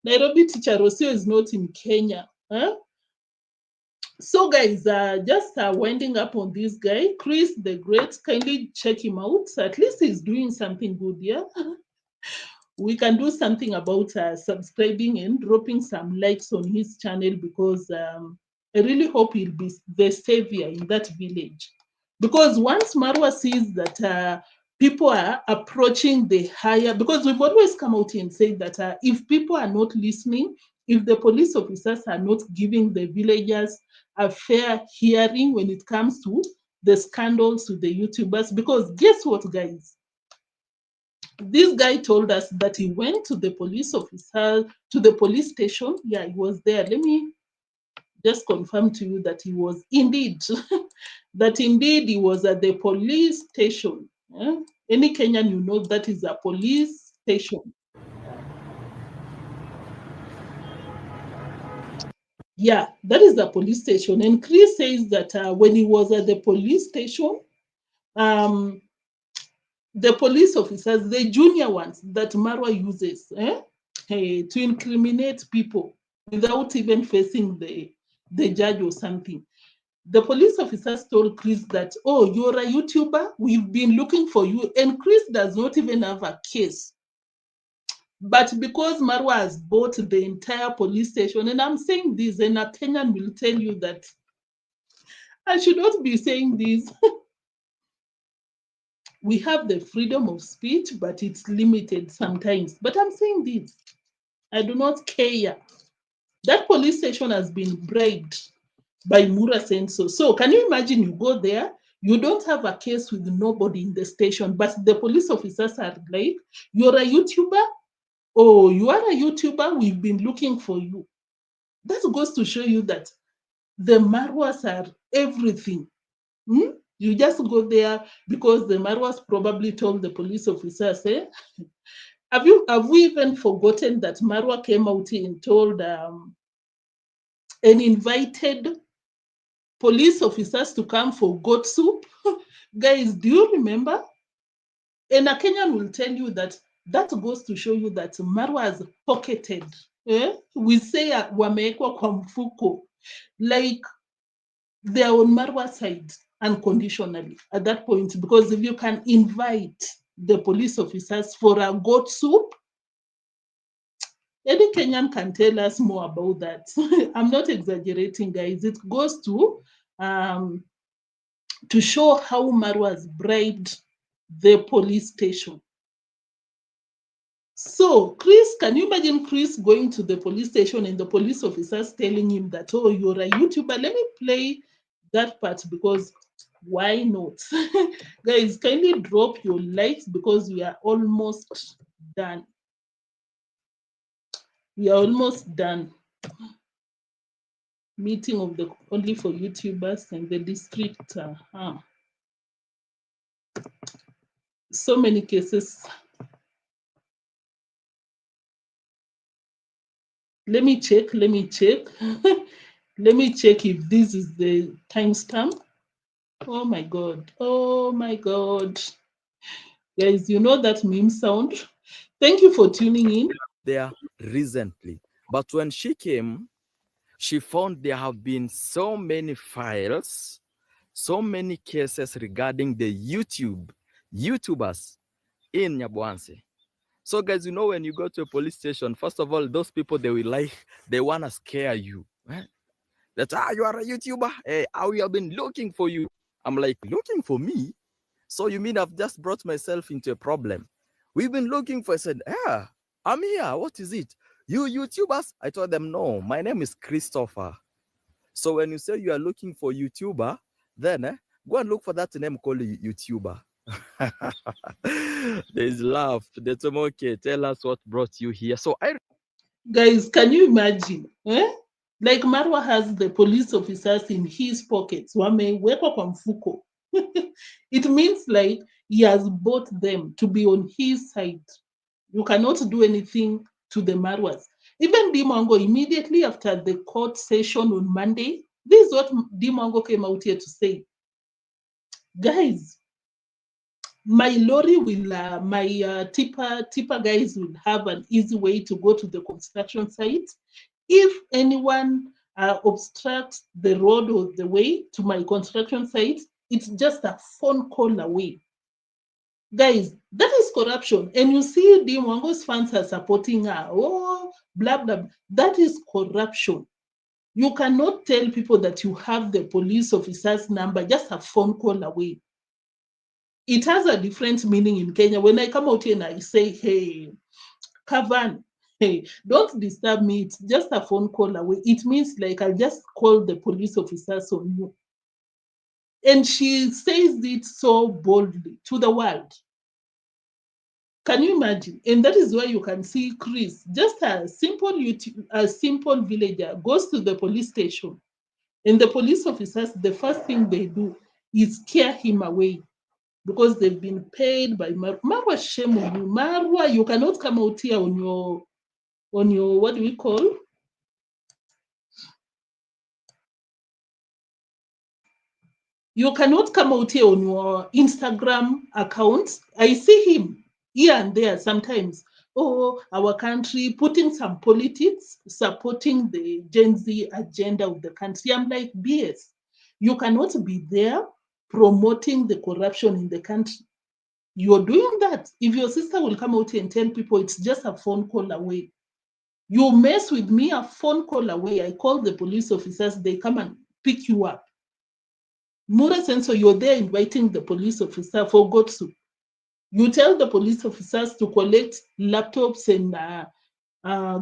Nairobi teacher Rocio is not in Kenya. Huh? So guys, just winding up on this guy, Chris the Great, kindly check him out. At least he's doing something good, yeah? We can do something about subscribing and dropping some likes on his channel, because I really hope he'll be the savior in that village. Because once Marwa sees that people are approaching the higher, because we've always come out and said that if people are not listening, if the police officers are not giving the villagers a fair hearing when it comes to the scandals with the YouTubers, because guess what, guys? This guy told us that he went to the police officer, to the police station. Yeah, he was there. Let me just confirm to you that he was indeed, that indeed he was at the police station. Yeah? Any Kenyan, you know, that is a police station. Yeah, that is the police station. And Chris says that when he was at the police station, the police officers, the junior ones that Marwa uses to incriminate people without even facing the judge or something. The police officers told Chris that, oh, you're a YouTuber, we've been looking for you. And Chris does not even have a case. But because Marwa has bought the entire police station, and I'm saying this, and a Kenyan will tell you that I should not be saying this. We have the freedom of speech, but it's limited sometimes. But I'm saying this. I do not care. That police station has been bribed by Mura Senso. So can you imagine you go there, you don't have a case with nobody in the station, but the police officers are like, you're a YouTuber? Oh, you are a YouTuber? We've been looking for you. That goes to show you that the Marwas are everything. You just go there because the Marwas probably told the police officers, have we even forgotten that Marwa came out and told and invited police officers to come for goat soup? Guys, do you remember? And a Kenyan will tell you that goes to show you that Marwa has pocketed. We say wamewekwa kwa mfuko. Like they're on Marwa side unconditionally at that point, because if you can invite the police officers for a goat soup, any Kenyan can tell us more about that. I'm not exaggerating, guys. It goes to show how Marwa has bribed the police station. So, Chris, can you imagine Chris going to the police station and the police officers telling him that, oh, you're a YouTuber? Let me play that part because why not? Guys, kindly drop your likes because we are almost done. We are almost done. Meeting of the only for YouTubers and the district. So many cases. Let me check. Let me check if this is the timestamp. Oh my God. Oh my God. Guys, you know that meme sound? Thank you for tuning in.
There recently. But when she came, she found there have been so many files, so many cases regarding the YouTubers in Nyabohanse. So guys, you know, when you go to a police station, first of all, those people, they want to scare you. That, you are a YouTuber. Hey, we have been looking for you. I'm like, looking for me? So you mean I've just brought myself into a problem? We've been looking for, I said, I'm here. What is it? You YouTubers? I told them, no, my name is Christopher. So when you say you are looking for YouTuber, then go and look for that name called YouTuber. There's laugh. That's okay. Tell us what brought you here. So
Guys, can you imagine? Like Marwa has the police officers in his pockets. Wamewekwa kwa mfuko. It means like he has bought them to be on his side. You cannot do anything to the Marwas. Even Deemwango, immediately after the court session on Monday, this is what Deemwango came out here to say. Guys, my lorry will, tipper guys will have an easy way to go to the construction site. If anyone obstructs the road or the way to my construction site, it's just a phone call away. Guys, that is corruption. And you see Deemwango's fans are supporting her. Oh, blah, blah. That is corruption. You cannot tell people that you have the police officer's number, just a phone call away. It has a different meaning in Kenya. When I come out here and I say, hey, Kavan, hey, don't disturb me. It's just a phone call away. It means like I'll just call the police officers on you. And she says it so boldly to the world. Can you imagine? And that is why you can see Chris, just a simple villager, goes to the police station. And the police officers, the first thing they do is scare him away because they've been paid by Marwa. Marwa, shame on you. Marwa, you cannot come out here on your, what do we call? You cannot come out here on your Instagram account. I see him here and there sometimes. Oh, our country, putting some politics, supporting the Gen Z agenda of the country. I'm like, BS. You cannot be there promoting the corruption in the country. you're doing that. If your sister will come out and tell people it's just a phone call away, you mess with me, a phone call away, I call the police officers, they come and pick you up. Mura Senso, you're there inviting the police officer for Gotsu. You tell the police officers to collect laptops and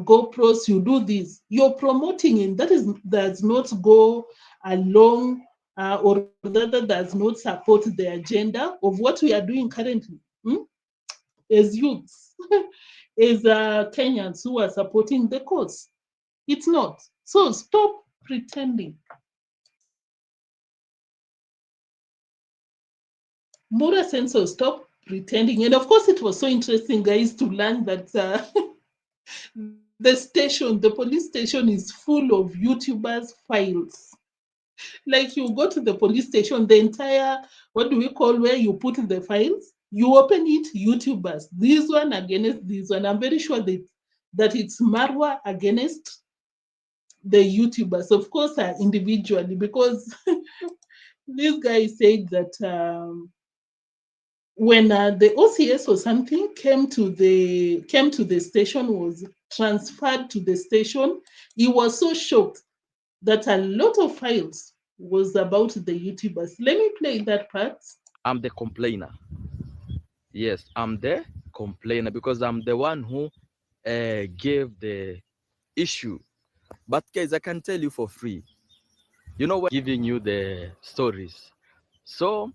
GoPros, you do this. You're promoting it. That does not go along or rather does not support the agenda of what we are doing currently as youths, as Kenyans who are supporting the cause. It's not. So stop pretending. Mura Senso, stop pretending. And of course, it was so interesting, guys, to learn that the police station is full of YouTubers' files. Like you go to the police station, the entire, what do we call where you put the files? You open it, YouTubers. This one against this one. I'm very sure that it's Marwa against the YouTubers. Of course, individually, because this guy said that when the OCS or something came to the station, was transferred to the station, he was so shocked that a lot of files was about the YouTubers. Let me play that part.
I'm the complainer. Yes, I'm the complainer because I'm the one who gave the issue. But guys, I can tell you for free. You know, we're giving you the stories. So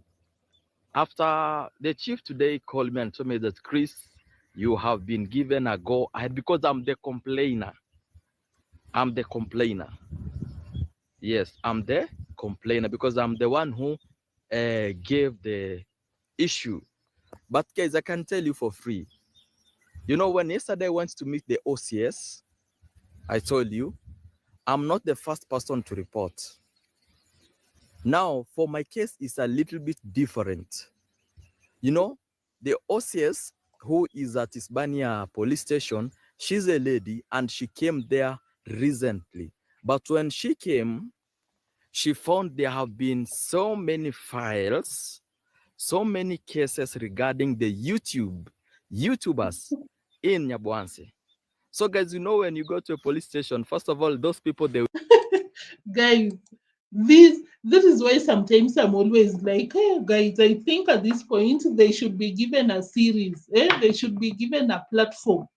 after the chief today called me and told me that, Chris, you have been given a go ahead because I'm the complainer. I'm the complainer. Yes, I'm the complainer because I'm the one who gave the issue. But guys, I can tell you for free. You know, when yesterday I went to meet the OCS, I told you, I'm not the first person to report. Now, for my case, it's a little bit different. You know, the OCS who is at Hispania police station, she's a lady and she came there recently. But when she came, she found there have been so many files, so many cases regarding the YouTubers in Nyabohanse. So guys, you know, when you go to a police station, first of all, those people, they
Guys, this is why sometimes I'm always like, hey guys, I think at this point they should be given a series. They should be given a platform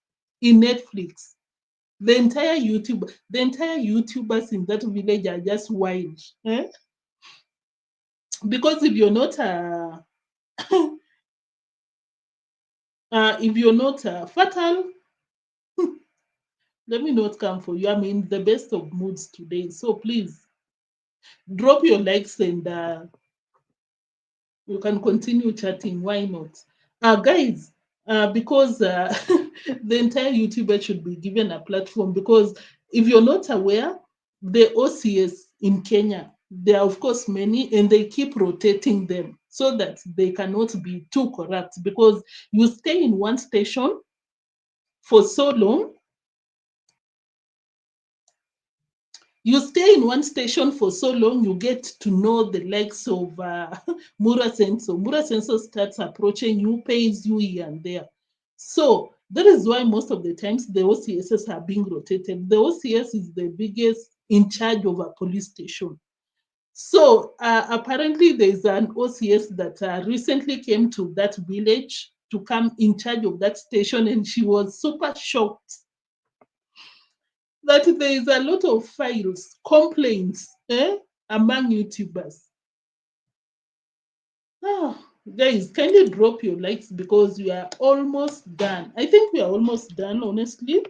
in Netflix. The entire YouTubers in that village are just wild. Because if you're not fertile, let me not come for you. I'm in the best of moods today. So please drop your likes and you can continue chatting. Why not? Guys, because the entire YouTuber should be given a platform, because if you're not aware, the OCS in Kenya, there are of course many, and they keep rotating them so that they cannot be too corrupt, because you stay in one station for so long. You stay in one station for so long, you get to know the likes of Mura Senso. Mura Senso starts approaching you, pays you here and there. So that is why most of the times the OCSs are being rotated. The OCS is the biggest in charge of a police station. So apparently there's an OCS that recently came to that village to come in charge of that station, and she was super shocked that there is a lot of files, complaints among YouTubers. Guys, kindly drop your likes because we are almost done. I think we are almost done, honestly.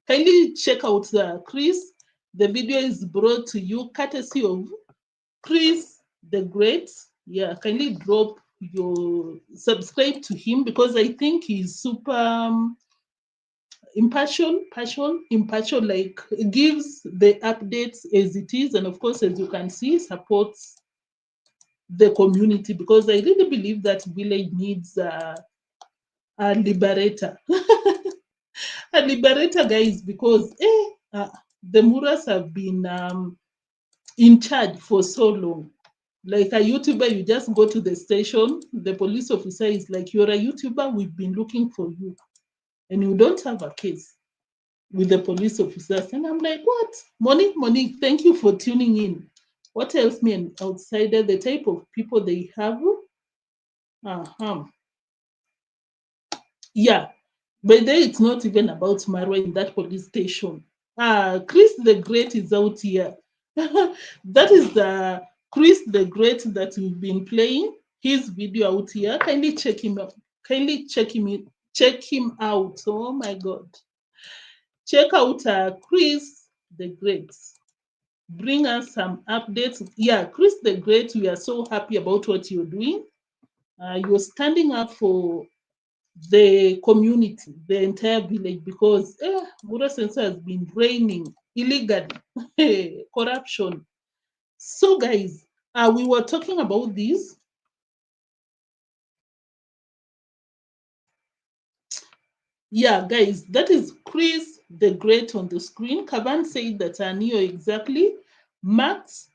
Kindly check out Chris. The video is brought to you courtesy of Chris the Great. Yeah, kindly drop subscribe to him because I think he's super impartial, like gives the updates as it is, and of course, as you can see, supports the community, because I really believe that village needs a liberator. A liberator, guys, because the Muras have been in charge for so long. Like a YouTuber, you just go to the station, the police officer is like, you're a YouTuber, we've been looking for you. And you don't have a case with the police officers. And I'm like, what? Monique, thank you for tuning in. What tells me an outsider, the type of people they have? Yeah, but then it's not even about Marwa in that police station. Chris the Great is out here. That is the Chris the Great that we've been playing. His video out here. Kindly check him out. Kindly check him out. Oh my God. Check out Chris the Great. Bring us some updates. Yeah, Chris the Great, we are so happy about what you're doing. You're standing up for the community, the entire village, because Mura Sensor has been reigning illegally, corruption. So, guys, we were talking about this. Yeah, guys, that is Chris the Great on the screen. Kavan said that Neo exactly. Max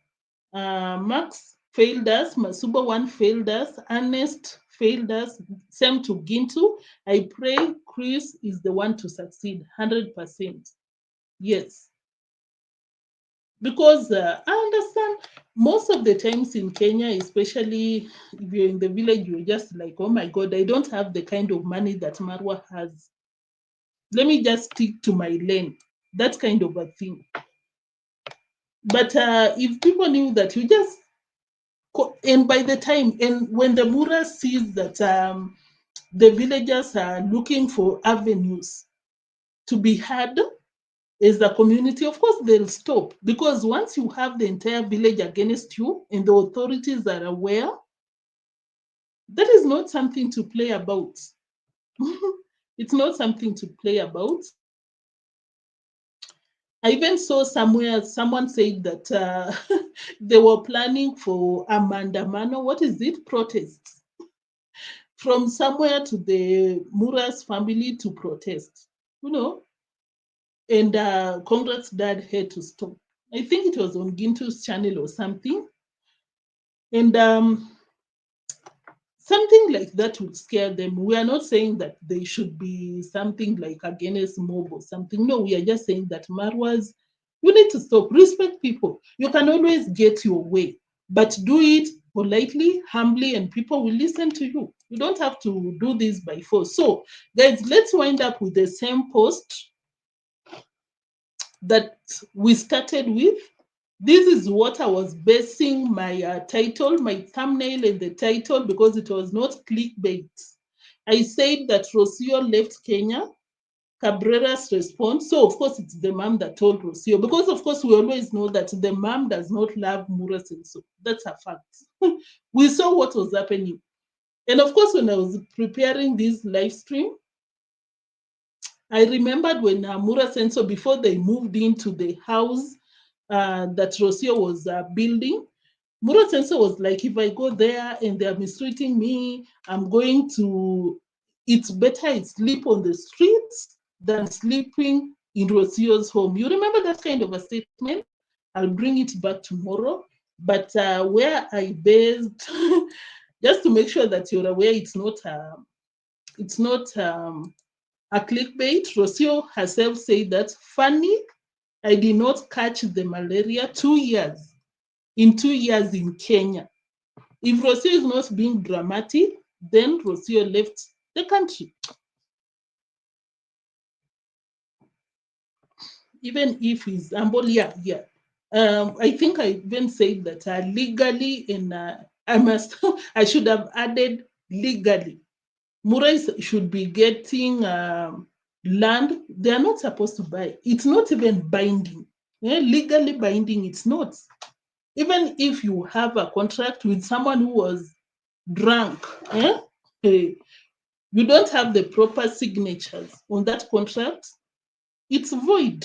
failed us. Masuba one failed us. Ernest failed us. Same to Gintu. I pray Chris is the one to succeed 100%. Yes. Because I understand most of the times in Kenya, especially if you're in the village, you're just like, oh my God, I don't have the kind of money that Marwa has. Let me just stick to my lane. That kind of a thing. But if people knew that you just, and by the time, and when the Mura sees that the villagers are looking for avenues to be heard as a community, of course they'll stop, because once you have the entire village against you and the authorities are aware, that is not something to play about. It's not something to play about. I even saw somewhere someone said that they were planning for a mandamano. What is it? Protests from somewhere to the Mura's family to protest. You know, and Congrats dad had to stop. I think it was on Gintu's channel or something. And something like that would scare them. We are not saying that they should be something like against mob or something. No, we are just saying that Marwas, you need to stop. Respect people. You can always get your way, but do it politely, humbly, and people will listen to you. You don't have to do this by force. So, guys, let's wind up with the same post that we started with. This is what I was basing my title, my thumbnail and the title, because it was not clickbait. I said that Rocio left Kenya. Cabrera's response. So, of course, it's the mom that told Rocio, because, of course, we always know that the mom does not love Mura Senso. That's a fact. We saw what was happening. And, of course, when I was preparing this live stream, I remembered when Mura Senso, before they moved into the house that Rocio was building, Mura Senso was like, if I go there and they're mistreating me, I'm going to, it's better I sleep on the streets than sleeping in Rocio's home. You remember that kind of a statement? I'll bring it back tomorrow. But where I based, just to make sure that you're aware, it's not a clickbait. Rocio herself said that, funny, I did not catch the malaria 2 years. In 2 years in Kenya. If Rocio is not being dramatic, then Rocio left the country. Even if he's humble, yeah. I think I even said that legally, and I should have added legally. Murais should be getting land. They are not supposed to buy. It's not even binding. Legally binding, it's not. Even if you have a contract with someone who was drunk, you don't have the proper signatures on that contract, it's void.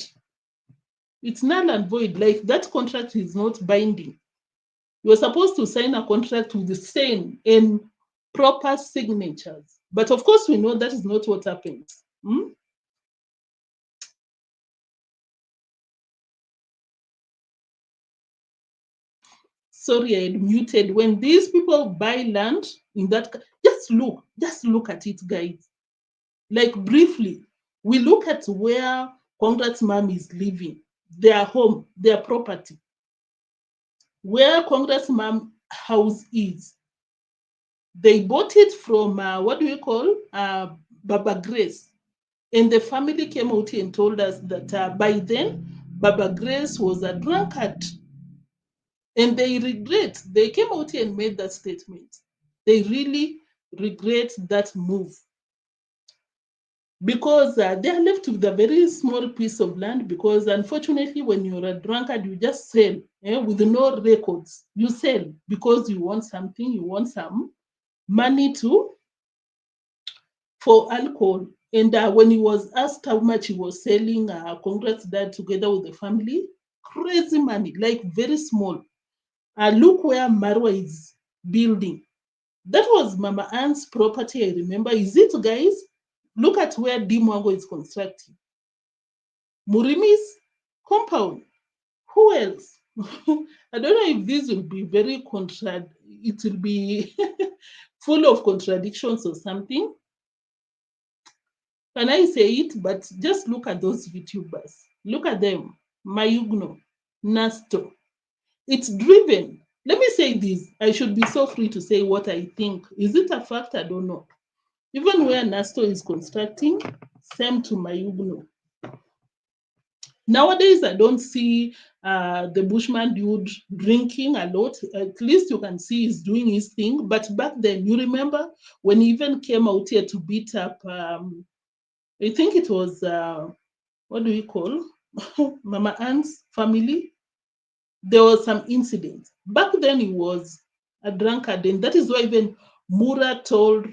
It's null and void. Like, that contract is not binding. You're supposed to sign a contract with the same and proper signatures. But of course, we know that is not what happens. sorry, I had muted. When these people buy land in that, just look at it, guys. Like briefly, we look at where congratsmum is living, their home, their property, where congratsmum house is. They bought it from what do we call Baba Grace, and the family came out and told us that by then Baba Grace was a drunkard, and they regret. They came out and made that statement. They really regret that move, because they are left with a very small piece of land, because unfortunately when you're a drunkard you just sell with no records. You sell because you want something, you want some money for alcohol. And when he was asked how much he was selling Congrats Dad together with the family, crazy money, like very small. Look where Marwa is building. That was Mama Ann's property, I remember. Is it, guys? Look at where Deemwango is constructing. Murimi's compound. Who else? I don't know if this will be very it will be full of contradictions or something. Can I say it? But just look at those VTubers. Look at them. Mayugno, Nasto. It's driven. Let me say this. I should be so free to say what I think. Is it a fact? I don't know. Even where Nasto is constructing, same to Mayugno. Nowadays, I don't see the Bushman dude drinking a lot. At least you can see he's doing his thing. But back then, you remember when he even came out here to beat up, I think it was, what do we call, Mama Ann's family? There was some incident. Back then, he was a drunkard. And that is why even Mura told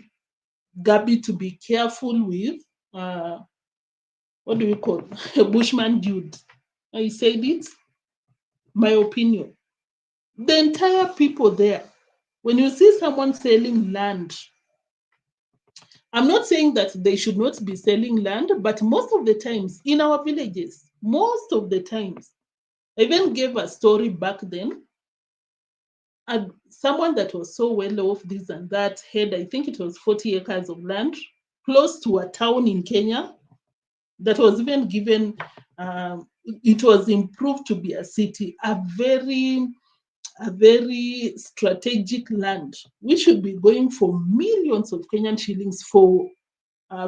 Gabi to be careful with, what do we call, a Bushman dude. I said it, my opinion. The entire people there, when you see someone selling land, I'm not saying that they should not be selling land, but most of the times in our villages, most of the times, I even gave a story back then. And someone that was so well off, this and that, had, I think it was 40 acres of land close to a town in Kenya that was even given, it was improved to be a city, a very strategic land. We should be going for millions of Kenyan shillings for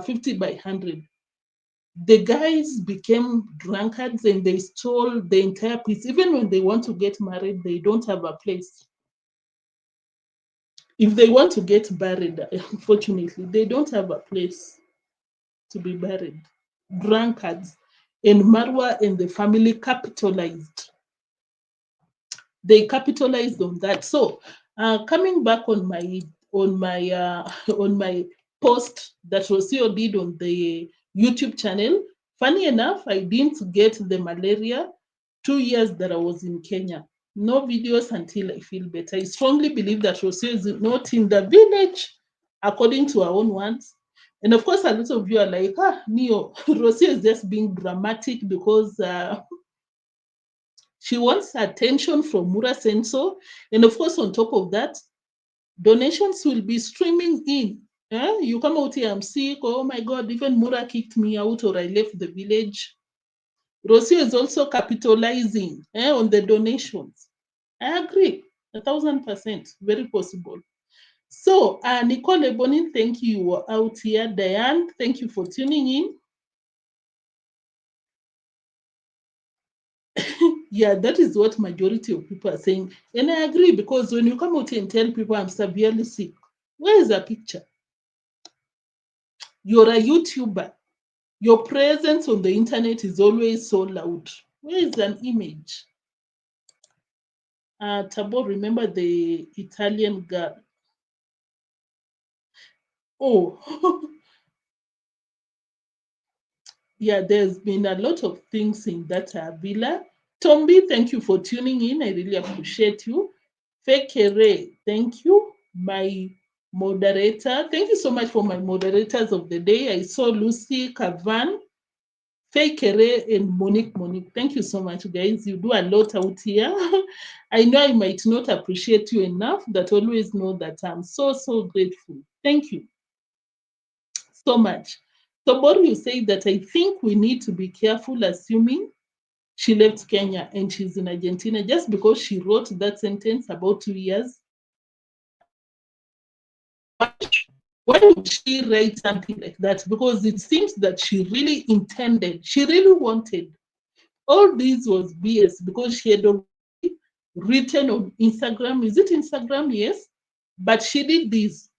50 by 100. The guys became drunkards and they stole the entire piece. Even when they want to get married, they don't have a place. If they want to get buried, unfortunately, they don't have a place to be buried. Drunkards. And Marwa and the family capitalized. They capitalized on that. So coming back on my on my post that Rocio did on the YouTube channel, funny enough, I didn't get the malaria 2 years that I was in Kenya. No videos until I feel better. I strongly believe that Rocio is not in the village, according to our own words. And of course, a lot of you are like, Neo, Rocio is just being dramatic because she wants attention from Mura Senso. And of course, on top of that, donations will be streaming in. You come out here, I'm sick. Oh my God, even Mura kicked me out or I left the village. Rocio is also capitalizing on the donations. I agree, 1,000%, very possible. So, Nicole Ebonin, thank you. You were out here. Diane, thank you for tuning in. Yeah, that is what majority of people are saying. And I agree, because when you come out and tell people I'm severely sick, where is the picture? You're a YouTuber. Your presence on the internet is always so loud. Where is an image? Tabo, remember the Italian girl? Oh, yeah, there's been a lot of things in that villa. Tombi, thank you for tuning in. I really appreciate you. Fekere, thank you. My moderator, thank you so much for my moderators of the day. I saw Lucy Kavan, Kere and Monique. Thank you so much, guys. You do a lot out here. I know I might not appreciate you enough, but always know that I'm so, so grateful. Thank you so much. So, what you say that I think we need to be careful assuming she left Kenya and she's in Argentina just because she wrote that sentence about 2 years. Why would she write something like that? Because it seems that she really intended, she really wanted. All this was BS because she had already written on Instagram. Is it Instagram? Yes. But she did this.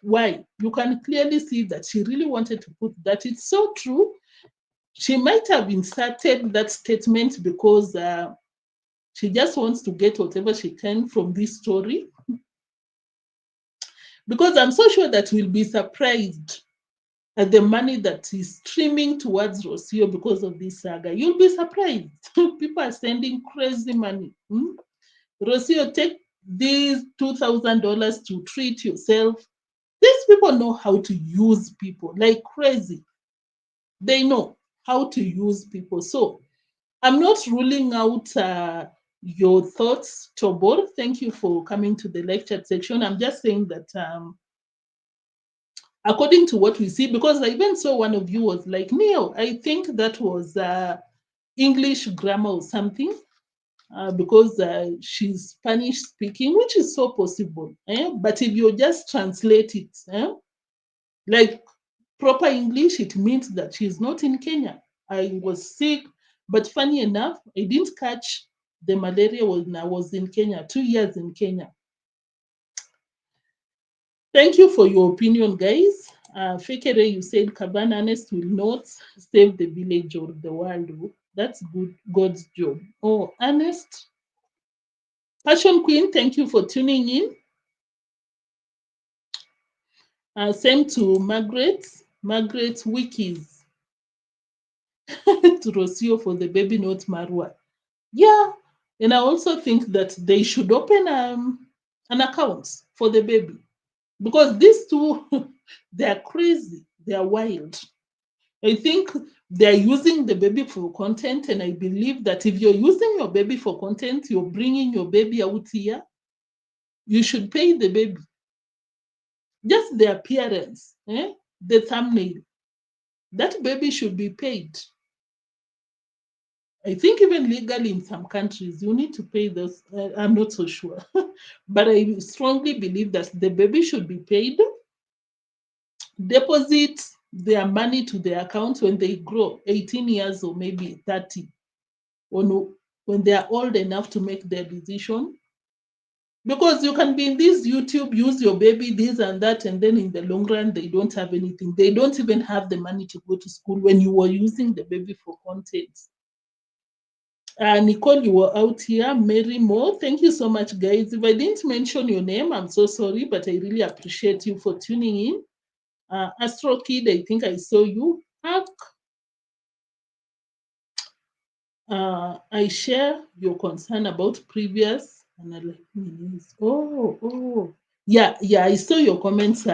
Why? You can clearly see that she really wanted to put that. It's so true. She might have inserted that statement because she just wants to get whatever she can from this story. Because I'm so sure that we'll be surprised at the money that is streaming towards Rocio because of this saga. You'll be surprised. People are sending crazy money. Rocio, take these $2,000 to treat yourself. These people know how to use people like crazy. They know how to use people. So I'm not ruling out your thoughts, Tobor. Thank you for coming to the live chat section. I'm just saying that according to what we see, because I even saw one of you was like, Neo, I think that was English grammar or something, because she's Spanish speaking, which is so possible. But if you just translate it, like proper English, it means that she's not in Kenya. I was sick, but funny enough, I didn't catch the malaria when I was in Kenya, 2 years in Kenya. Thank you for your opinion, guys. Fekere, you said Kaban Ernest will not save the village or the world. That's good, God's job. Oh, Ernest. Passion Queen, thank you for tuning in. Same to Margaret. Margaret Wikis. To Rocio for the baby, not Marwa. Yeah, and I also think that they should open an account for the baby. Because these two, they're crazy, they're wild. I think they're using the baby for content, and I believe that if you're using your baby for content, you're bringing your baby out here, you should pay the baby. Just the appearance, the thumbnail. That baby should be paid. I think even legally in some countries, you need to pay those. I'm not so sure. But I strongly believe that the baby should be paid, deposit their money to their account when they grow 18 years or maybe 30, or no, when they are old enough to make their decision. Because you can be in this YouTube, use your baby, this and that, and then in the long run, they don't have anything. They don't even have the money to go to school when you were using the baby for content. Nicole, you were out here. Mary Moore, thank you so much, guys. If I didn't mention your name, I'm so sorry, but I really appreciate you for tuning in. Astro Kid, I think I saw you. I share your concern about previous analysis. Yeah, I saw your comments,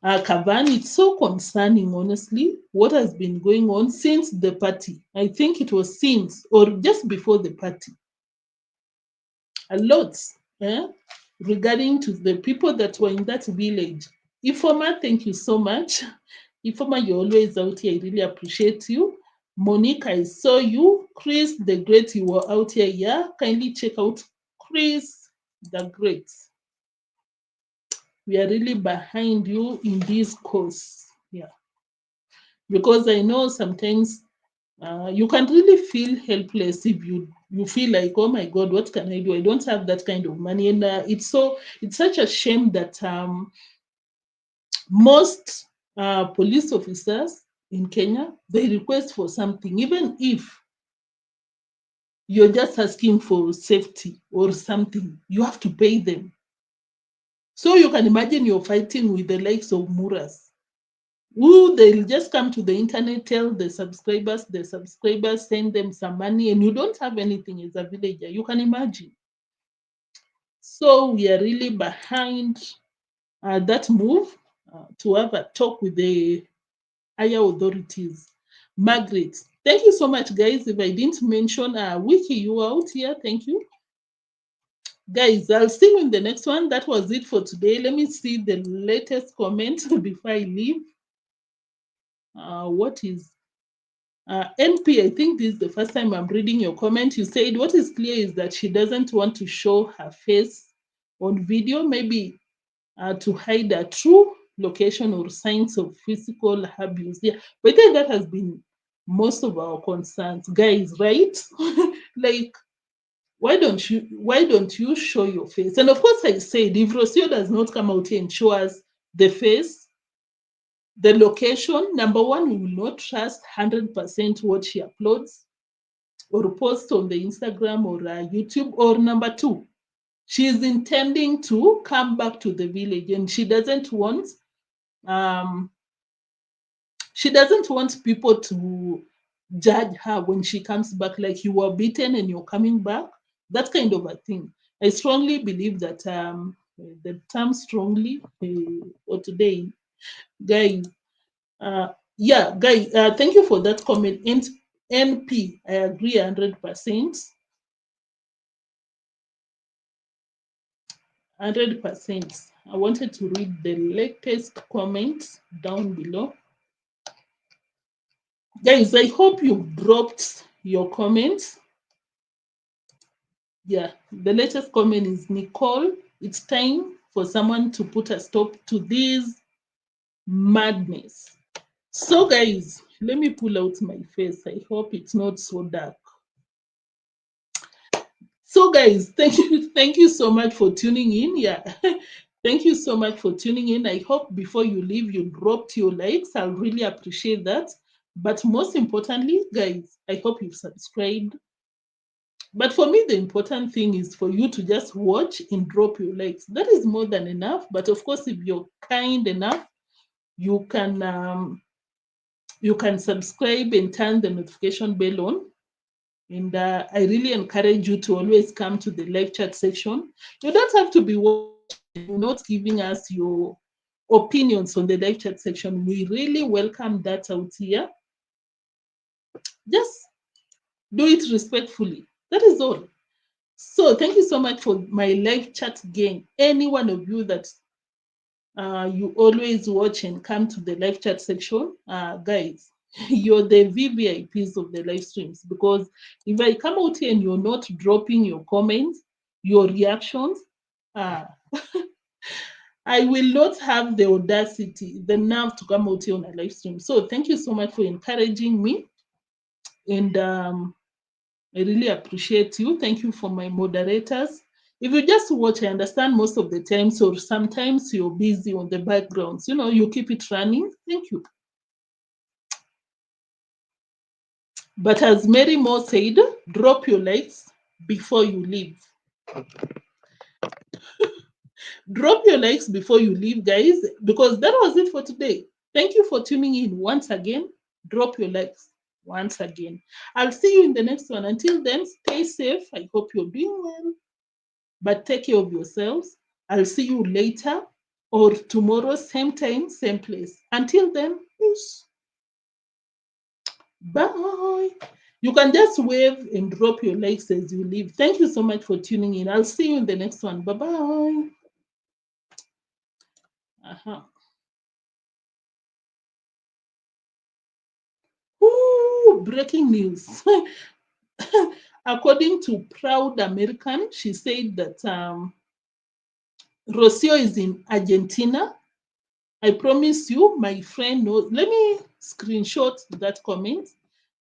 Kavan. It's so concerning, honestly, what has been going on since the party. I think it was since or just before the party. A lot regarding to the people that were in that village. Ifoma, thank you so much. Ifoma, you're always out here. I really appreciate you. Monique, I saw you. Chris the Great, you were out here. Yeah, kindly check out Chris the Great. We are really behind you in this course. Yeah, because I know sometimes you can really feel helpless if you feel like, oh my God, what can I do? I don't have that kind of money, and it's such a shame that most police officers in Kenya, they request for something, even if you're just asking for safety or something, you have to pay them. So you can imagine you're fighting with the likes of Muras, who they'll just come to the internet, tell the subscribers send them some money, and you don't have anything as a villager. You can imagine. So we are really behind that move to have a talk with the higher authorities. Margaret. Thank you so much, guys. If I didn't mention Wiki, you out here. Thank you. Guys, I'll see you in the next one. That was it for today. Let me see the latest comment before I leave. What is NP? I think this is the first time I'm reading your comment. You said what is clear is that she doesn't want to show her face on video, maybe to hide a true location or signs of physical abuse. Yeah, but I think that has been most of our concerns, guys, right? Like, why don't you show your face? And of course, I said if Rocio does not come out here and show us the face, the location, number one, we will not trust 100% what she uploads or posts on the Instagram or YouTube. Or number two, she is intending to come back to the village, and she doesn't want people to judge her when she comes back, like you were beaten and you're coming back, that kind of a thing. I strongly believe that the term strongly or today, guys, yeah, guys, thank you for that comment. And NP, I agree 100%. 100%. I wanted to read the latest comments down below. Guys, I hope you've dropped your comments. Yeah, the latest comment is Nicole. It's time for someone to put a stop to this madness. So, guys, let me pull out my face. I hope it's not so dark. So, guys, thank you so much for tuning in. Yeah, thank you so much for tuning in. I hope before you leave, you dropped your likes. I'll really appreciate that. But most importantly, guys, I hope you've subscribed. But for me, the important thing is for you to just watch and drop your likes. That is more than enough. But of course, if you're kind enough, you can subscribe and turn the notification bell on. And I really encourage you to always come to the live chat section. You don't have to be not giving us your opinions on the live chat section. We really welcome that out here. Just do it respectfully. That is all. So thank you so much for my live chat gang. Any one of you that you always watch and come to the live chat section, guys, you're the VVIPs of the live streams. Because if I come out here and you're not dropping your comments, your reactions, I will not have the audacity, the nerve to come out here on a live stream. So thank you so much for encouraging me. And I really appreciate you. Thank you for my moderators. If you just watch, I understand most of the times, or sometimes you're busy on the backgrounds. You keep it running. Thank you. But as Mary Moore said, drop your likes before you leave. Drop your likes before you leave, guys, because that was it for today. Thank you for tuning in once again. Drop your likes once again. I'll see you in the next one. Until then, stay safe. I hope you're doing well. But take care of yourselves. I'll see you later or tomorrow, same time, same place. Until then, peace. Bye. You can just wave and drop your likes as you leave. Thank you so much for tuning in. I'll see you in the next one. Bye-bye. Ooh, breaking news. According to Proud American, she said that Rocio is in Argentina. I promise you, my friend knows. Let me screenshot that comment.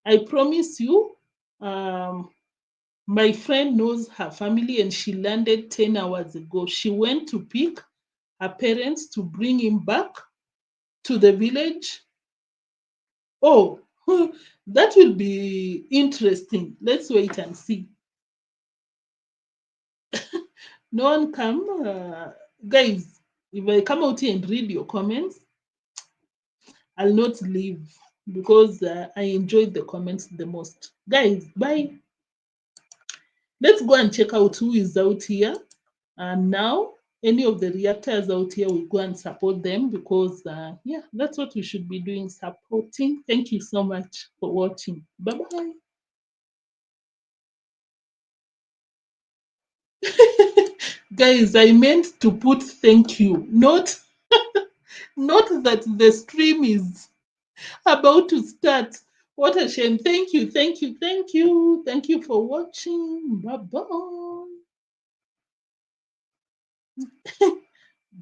I promise you, my friend knows her family and she landed 10 hours ago. She went to pick her parents to bring him back to the village. Oh, that will be interesting. Let's wait and see. No one come. Guys, if I come out here and read your comments, I'll not leave because I enjoyed the comments the most. Guys, bye. Let's go and check out who is out here. And now any of the reactors out here, we go and support them because, yeah, that's what we should be doing, supporting. Thank you so much for watching. Bye-bye. Guys, I meant to put thank you, not that the stream is about to start. What a shame. Thank you, thank you, thank you. Thank you for watching. Bye-bye.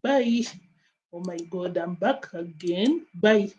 Bye. Oh my God, I'm back again. Bye.